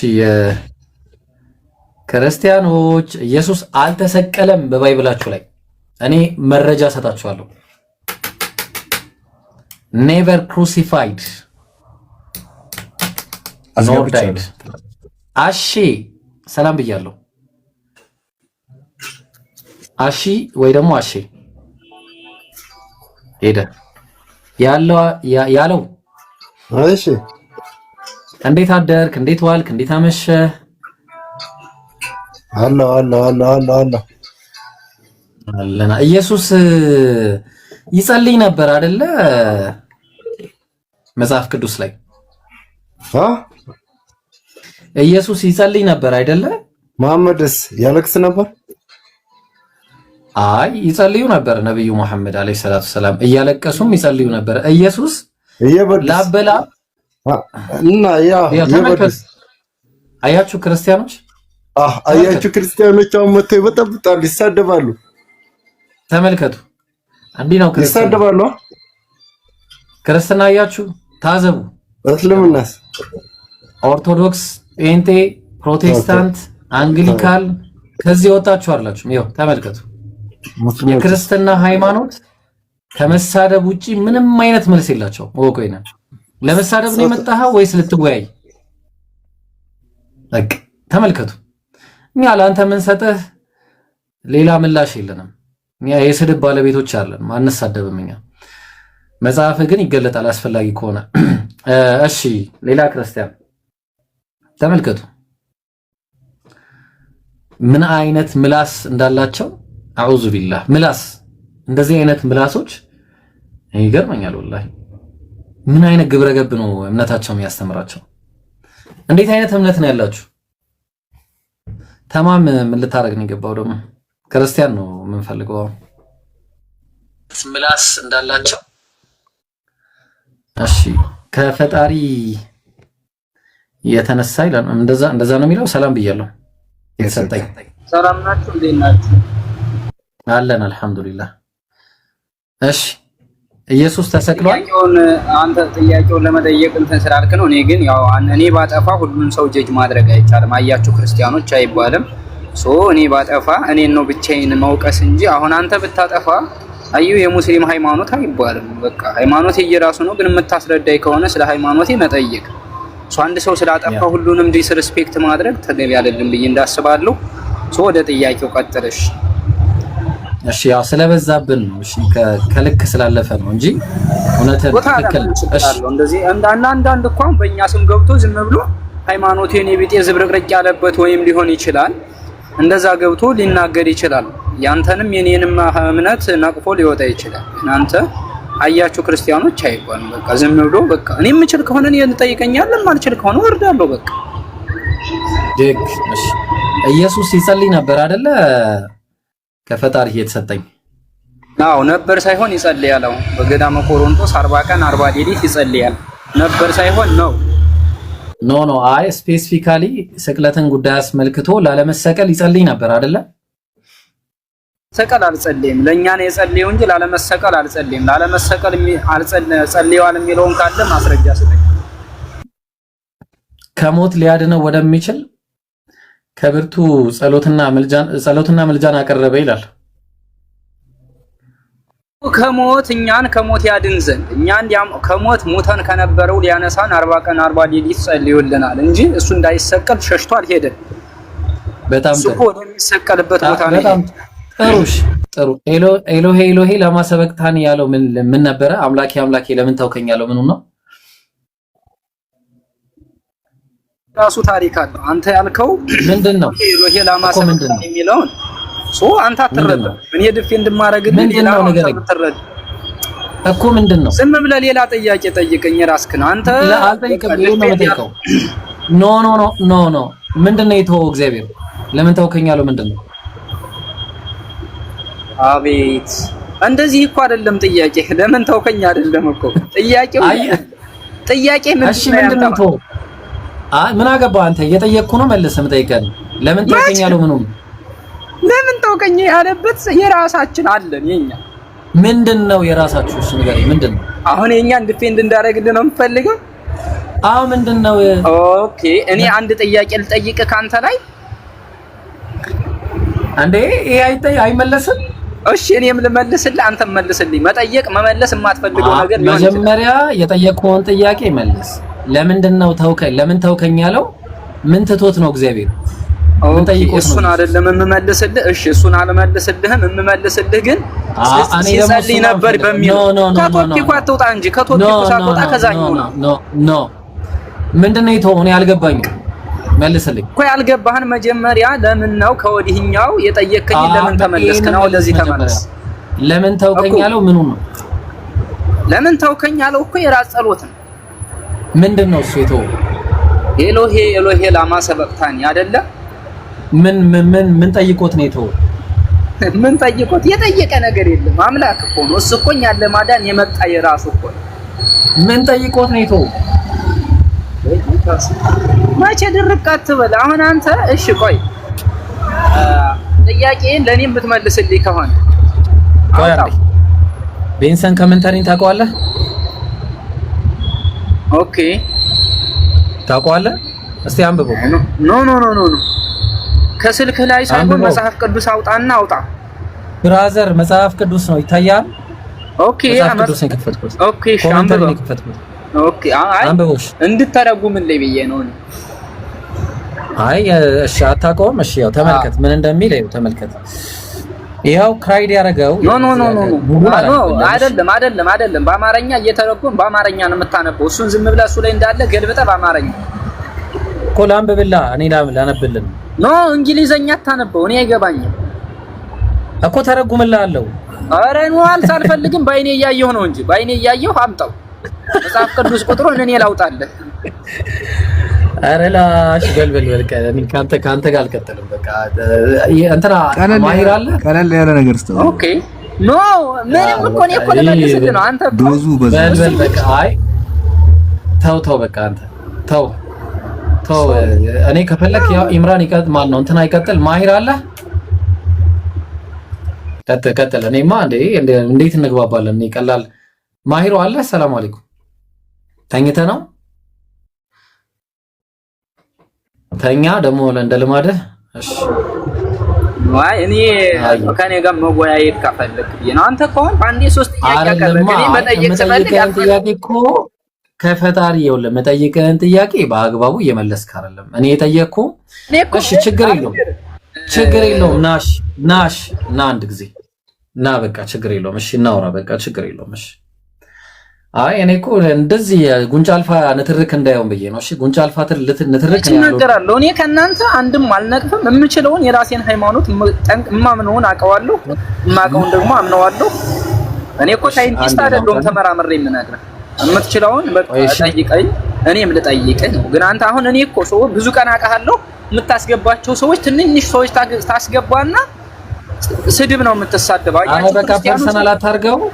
ክርስቲያኖች ኢየሱስ አልተሰቀለም በባይብላችሁ ላይ እኔ መረጃ ሰጣችኋለሁ። ኔቨር ክሩሲፋይድ ኖር ዳይድ። አሺ ሰላም ብያለሁ። አሺ ወይ ደግሞ አሺ ሄደ ያለው። እሺ እንዴት አደርክ? እንዴት ዋልክ? እንዴት አመሸ? አለና ኢየሱስ ይጸልይ ነበር አይደለ? መጽሐፍ ቅዱስ ላይ ኢየሱስ ይጸልይ ነበር አይደለ? መሐመድስ ያለቅስ ነበር? አይ ይጸልዩ ነበር። ነብዩ መሐመድ አለይሂ ሰላቱ ሰላም እያለቀሱም ይጸልዩ ነበር። ኢየሱስ ላበላ እና ይበድስ። አያችሁ ክርስቲያኖች፣ አያችሁ ክርስቲያኖች አሁን መተው ይበጠብጣሉ፣ ይሳደባሉ። ተመልከቱ፣ እንዲህ ነው ክርስቲያን ይሳደባሉ። ክርስትና አያችሁ፣ ታዘቡ። እስልምናስ ኦርቶዶክስ፣ ጴንጤ፣ ፕሮቴስታንት፣ አንግሊካል ከዚህ ወጣችሁ አላችሁ። ይኸው ተመልከቱ። የክርስትና ሃይማኖት ከመሳደብ ውጪ ምንም አይነት መልስ የላቸው። ወቆይና ለመሳደብ ነው የመጣኸው ወይስ ልትወያይ? በቃ ተመልከቱ። እኛ ለአንተ ምን ሰጠህ ሌላ ምላሽ የለንም። እኛ የስድብ ባለቤቶች አለን፣ ማንሳደብም እኛ። መጽሐፍ ግን ይገለጣል አስፈላጊ ከሆነ። እሺ ሌላ ክርስቲያን ተመልከቱ ምን አይነት ምላስ እንዳላቸው። አዑዙ ቢላህ ምላስ፣ እንደዚህ አይነት ምላሶች ይገርመኛል ወላሂ። ምን አይነት ግብረገብ ነው እምነታቸው የሚያስተምራቸው? እንዴት አይነት እምነት ነው ያላችሁ? ተማም ምን ልታረግ ነው የገባው? ደግሞ ክርስቲያን ነው የምንፈልገው ምላስ እንዳላቸው። እሺ ከፈጣሪ የተነሳ ይላል። እንደዛ ነው የሚለው። ሰላም ብያለሁ የተሰጠኝ። ሰላም ናችሁ? እንዴት ናችሁ? አለን አልሐምዱሊላህ። እሺ ኢየሱስ ተሰቅሏል። ጥያቄውን ለመጠየቅ እንትን ስላልክ ነው። እኔ ግን ያው እኔ ባጠፋ ሁሉንም ሰው ጀጅ ማድረግ አይቻልም። አያችሁ ክርስቲያኖች አይባልም። እኔ ባጠፋ እኔን ነው ብቻዬን መውቀስ እንጂ አሁን አንተ ብታጠፋ አዩ የሙስሊም ሃይማኖት አይባልም። በቃ ሃይማኖት የራሱ ነው። ግን የምታስረዳይ ከሆነ ስለ ሃይማኖቴ መጠየቅ። አንድ ሰው ስላጠፋ ሁሉንም ዲስሪስፔክት ማድረግ ተገቢ አይደለም ብዬ እንዳስባለሁ። ወደ ጥያቄው ቀጥለሽ። እሺ ያው ስለበዛብን ነው። እሺ ከልክ ስላለፈ ነው እንጂ እውነትህን ትክክል። እሺ እንደዚህ አንዳንድ እንኳን በእኛ ስም ገብቶ ዝም ብሎ ሃይማኖቴን የቢጤ ዝብርቅርቅ ያለበት ወይም ሊሆን ይችላል እንደዛ ገብቶ ሊናገር ይችላል። ያንተንም የኔንም እምነት ነቅፎ ሊወጣ ይችላል። እናንተ አያችሁ ክርስቲያኖች አይባልም። በቃ ዝም ብሎ በቃ እኔ የምችል ከሆነ እኔ ልጠይቀኛለሁ፣ ማልችል ከሆነ ወርዳለሁ። በቃ ደግ እሺ ኢየሱስ ይጸልይ ነበር አይደለ? ከፈጣሪ የተሰጠኝ አዎ ነበር ሳይሆን ይጸልያል። አሁን በገዳመ ቆሮንቶስ 40 ቀን 40 ሌሊት ይጸልያል። ነበር ሳይሆን ነው። ኖ አይ ስፔሲፊካሊ ስቅለትን ጉዳይ አስመልክቶ ላለመሰቀል ይጸልይ ነበር አይደለ? ሰቀል አልጸልይም። ለኛ ነው የጸለየው እንጂ ላለመሰቀል አልጸልይም። ላለመሰቀል ጸልየዋል የሚለውን ካለ ማስረጃ ስጠኝ። ከሞት ሊያድነው ወደሚችል ከብርቱ ጸሎትና ምልጃን አቀረበ ይላል። እኛን ከሞት ያድን ዘንድ እኛን ከሞት ሙተን ከነበረው ሊያነሳን 40 ቀን 40 ሌሊት ጸልዮልናል እንጂ እሱ እንዳይሰቀል ሸሽቶ አልሄደም። በጣም ጥሩ ወደሚሰቀልበት ቦታ ነው። በጣም ጥሩ። ኤሎሄ ለማ ሰበቅታኒ ያለው ምን ነበረ? አምላኬ ለምን ተውከኝ ያለው ምኑ ነው? ራሱ ታሪክ አለው። አንተ ያልከው ምንድነው? ኤሎሄ ለማ ሰበቅታኒ የሚለውን አንተ አትረዳም። እኔ ዲፌንድ ማድረግልህ ሌላ አትረዳ እኮ ምንድነው? ዝም ብለህ ሌላ ጥያቄ ጠይቀኝ ራስህን። አንተ አልጠይቅም። ኖ ምንድነው የተወው እግዚአብሔር? ለምን ተውከኝ ያለው ምንድነው? አቤት እንደዚህ እኮ አይደለም ጥያቄ። ለምን ተውከኝ አይደለም እኮ ጥያቄው። ምንድነው የተወው? ምን አገባ አንተ? እየጠየቅኩ ነው መልስ የምጠይቀን። ለምን ተውከኝ ያለው ምኑ? ለምን ተውከኝ ያለበት የራሳችን አለን የኛ። ምንድነው የራሳችሁ? እሺ ንገረኝ። ምንድነው አሁን የኛን ዲፌንድ እንዳደረግልህ ነው የምፈልገው? ምንድነው? ኦኬ እኔ አንድ ጥያቄ ልጠይቅ ካንተ ላይ አንዴ። ይሄ አይመለስም? እሺ እኔም ልመልስልህ፣ አንተም መልስልኝ። መጠየቅ መመለስ የማትፈልገው ነገር ሊሆን ይችላል። መጀመሪያ የጠየቅኩህን ጥያቄ መልስ። ለምንድነው ተውከኝ? ለምን ተውከኝ ያለው ምን ትቶት ነው እግዚአብሔር? እሱን አይደለም የምመልስልህ። እሺ እሱን አልመልስልህም። የምመልስልህ ግን ሲጸልይ ነበር በሚል ከቶፒኩ አትውጣ እንጂ ከቶፒኩ ሳትወጣ ከዛኛው ነው። ምንድነው የተወው? እኔ አልገባኝም። መልስልኝ እኮ ያልገባህን መጀመሪያ ለምን ነው ከወዲህኛው የጠየከኝ? ለምን ተመለስክ ነው? ወደዚህ ተመለስ። ለምን ተውከኝ ያለው ምኑ ነው? ለምን ተውከኝ ያለው እኮ የራስ ጸሎት ነው። ምንድነው እሱ የተወው? ኤሎሄ ላማ ሰበቅታኒ አይደለ? ምን ጠይቆት ነው የተወው? ምን ጠይቆት? የጠየቀ ነገር የለም። አምላክ እኮ ነው። እሱ እኮ እኛን ለማዳን የመጣ የራሱ እኮ ነው። ምን ጠይቆት ነው የተወው? መቼ ድርቅ አትበል አሁን አንተ። እሺ ቆይ ጥያቄን ለኔም ብትመልስልኝ ከሆነ ቤንሰን ኮሜንታሪን ታውቀዋለህ? ኦኬ ታውቀዋለህ? እስቲ አንብበው። ኖ ከስልክ ላይ ሳይሆን መጽሐፍ ቅዱስ አውጣና አውጣ። ብራዘር መጽሐፍ ቅዱስ ነው ይታያል። ኦኬ ኦኬ ኦኬ አይ እንድትተረጉምልኝ ብዬ ነው። አይ እሺ አታውቀውም? እሺ ያው ተመልከት ምን እንደሚል ያው ተመልከት። ያው ክራይድ ያረጋው አይደለም በአማርኛ እየተረጎም በአማርኛ ነው የምታነበው። እሱን ዝም ብለህ እሱ ላይ እንዳለ ገልብጠህ በአማርኛ እኮ ላንብብላ እኔ ላነብልን ኖ እንግሊዘኛ አታነበው። እኔ አይገባኝም እኮ ተረጉምልሃለሁ። ኧረ ነው አልፈልግም። ባይኔ እያየሁ ነው እንጂ ባይኔ እያየሁ አምጣው መጽሐፍ ቅዱስ ቁጥሩን እኔ ላውጣለህ። ኧረ ላሽ በልበል ካንተ ጋር አልቀጥልም። በቃ እንትና ማሂር አለ ቀለል ያለ ነገር ስተው ኦኬ ኖ ምንም እኮ ነው እኮ ለመልስልህ ነው አንተ ዶዙ በልበል በቃ አይ ተው በቃ አንተ ተው እኔ ከፈለክ ያው ኢምራን ይቀጥ ማለት ነው እንትና ይቀጥል። ማሂር አለ ቀጥል። እኔማ እንዴት እንግባባለን? እኔ ቀላል ማሂሩ አለ። ሰላም አለይኩም ተኝተህ ነው? ተኛ ደግሞ እንደ ልማድህ። እሺ ዋይ እኔ ከኔ ጋር መወያየት ካፈለክ ነው አንተ ከሆነ አንዴ 3 ጥያቄ አቀረብክ። እኔ መጠየቅ ስፈልግ ጥያቄ እኮ ከፈጣሪ ይኸውልህ መጠየቅህን ጥያቄ በአግባቡ እየመለስክ አይደለም። እኔ የጠየቅኩ እሺ ችግር የለውም ናሽ ና አንድ ጊዜ ና በቃ ችግር የለውም። እሺ እናውራ በቃ ችግር የለውም። እሺ አይ እኔ እኮ እንደዚህ ጉንጫ አልፋ ንትርክ እንዳይሆን ብዬ ነው። እሺ ጉንጫ አልፋ ንትርክ ነው ያለው። እኔ ከእናንተ አንድም አልነቅፍም። የምችለውን የራሴን ሃይማኖት እማምነውን አውቀዋለሁ፣ የማውቀውን ደግሞ አምነዋለሁ። እኔ እኮ ሳይንቲስት አይደለሁም ተመራምሬ የምነግርህ። የምትችለውን በቃ ጠይቀኝ እኔም ልጠይቅህ ነው። ግን አንተ አሁን እኔ እኮ ሰው ብዙ ቀን አውቃለሁ የምታስገባቸው ሰዎች ትንንሽ ሰዎች ታስገባና ስድብ ነው የምትሳደበው። አይ በቃ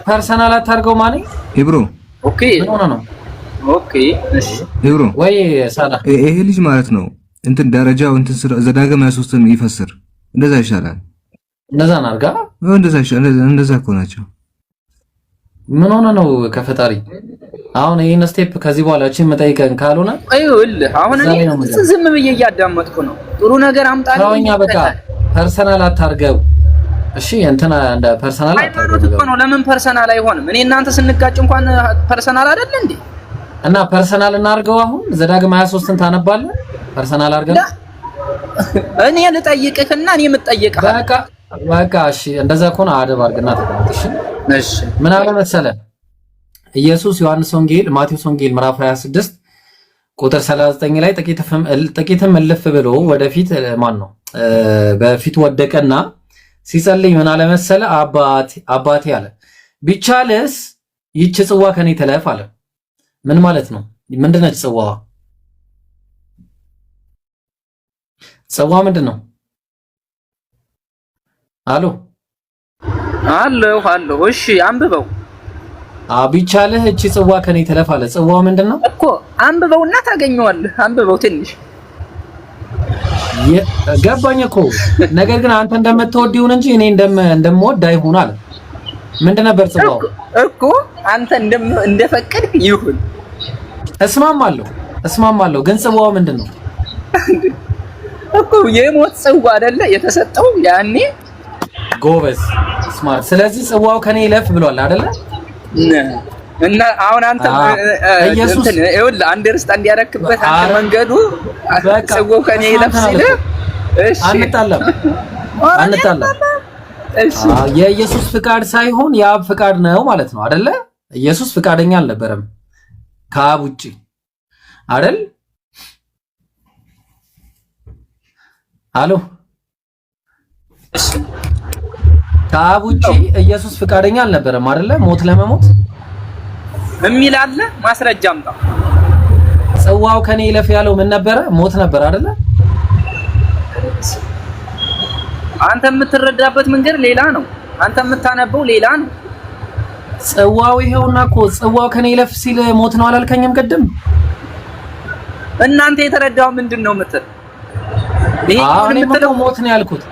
ፐርሰናል አታርገው ማለት ኢብሮ ኦኬ ነው ኦኬ እሺ ኢብሮ ወይ ሳላ ይሄ ልጅ ማለት ነው እንትን ደረጃው እንትን ዘዳግም 23ን ይፈስር እንደዛ ይሻላል። እንደዛ ናርጋ እንደዛ እኮ ናቸው። ምን ሆነ ነው ከፈጣሪ አሁን ይሄን ስቴፕ ከዚህ በኋላ እቺ መጠይቀን ካልሆነ አይውልህ አሁን እኔ ዝም ብዬ እያዳመጥኩ ነው። ጥሩ ነገር አምጣልኝ። ታውኛ በቃ ፐርሰናል አታርገው። እሺ እንትና እንደ ፐርሰናል አታርገው ነው። ለምን ፐርሰናል አይሆንም? እኔ እናንተ ስንጋጭ እንኳን ፐርሰናል አይደል እንዴ? እና ፐርሰናል እናርገው። አሁን ዘዳግም 23ን ታነባለህ? ፐርሰናል አርገው። እኔ ልጠይቅህና እኔ የምጠይቅህ በቃ እሺ እንደዛ ከሆነ አደብ አርግና ተቀመጥ። እሺ ምን አለ መሰለህ ኢየሱስ ዮሐንስ ወንጌል ማቴዎስ ወንጌል ምዕራፍ 26 ቁጥር 39 ላይ ጥቂትም እልፍ ብሎ ወደፊት በፊት ወደቀና ሲጸልይ ምን አለ መሰለ አባቴ አለ ቢቻልስ ይህች ጽዋ ከኔ ተለፍ አለ። ምን ማለት ነው? ምንድነች ጽዋዋ? ጽዋ ምንድነው? አሎ እሺ አንብበው። ቢቻልህ እቺ ጽዋ ከኔ ተለፍ አለ። ጽዋው ምንድነው እኮ አንብበውና ታገኘዋለህ። አንብበው ትንሽ ገባኝ እኮ ነገር ግን አንተ እንደምትወድ ይሁን እንጂ እኔ እንደምወድ አይሁን አለ። ምንድን ነበር ጽዋው? እኮ አንተ እንደፈቀድክ ይሁን። እስማማለሁ ግን ጽዋው ምንድነው? እኮ የሞት ጽዋ አይደለ የተሰጠው ያኔ። ጎበዝ ስማርት። ስለዚህ ጽዋው ከኔ ይለፍ ብሏል አይደለ? እና አሁን አንተ ኢየሱስ ይኸውልህ አንደርስታንድ ያደረክበት አንተ መንገዱ ጽዋው ከኔ ይለፍ ሲል እሺ አንጣላም። እሺ የኢየሱስ ፍቃድ ሳይሆን የአብ ፍቃድ ነው ማለት ነው አይደለ? ኢየሱስ ፍቃደኛ አልነበረም ከአብ ውጪ አይደል? ከአብ ውጪ ኢየሱስ ፍቃደኛ አልነበረም አይደለ? ሞት ለመሞት የሚል አለ። ማስረጃ አምጣ። ጽዋው ከኔ ይለፍ ያለው ምን ነበረ? ሞት ነበር አይደለ? አንተ የምትረዳበት መንገድ ሌላ ነው። አንተ የምታነበው ሌላ ነው። ጽዋው ይሄውና እኮ ጽዋው ከኔ ይለፍ ሲል ሞት ነው አላልከኝም ቅድም? እናንተ የተረዳው ምንድነው የምትል? እኔ ሞት ነው ያልኩት።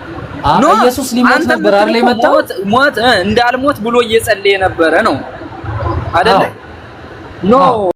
ኢየሱስ ሊሞት ነበር አይደል የመጣው? ሞት እንዳልሞት ብሎ እየጸለየ ነበረ ነው አይደለ? ኖ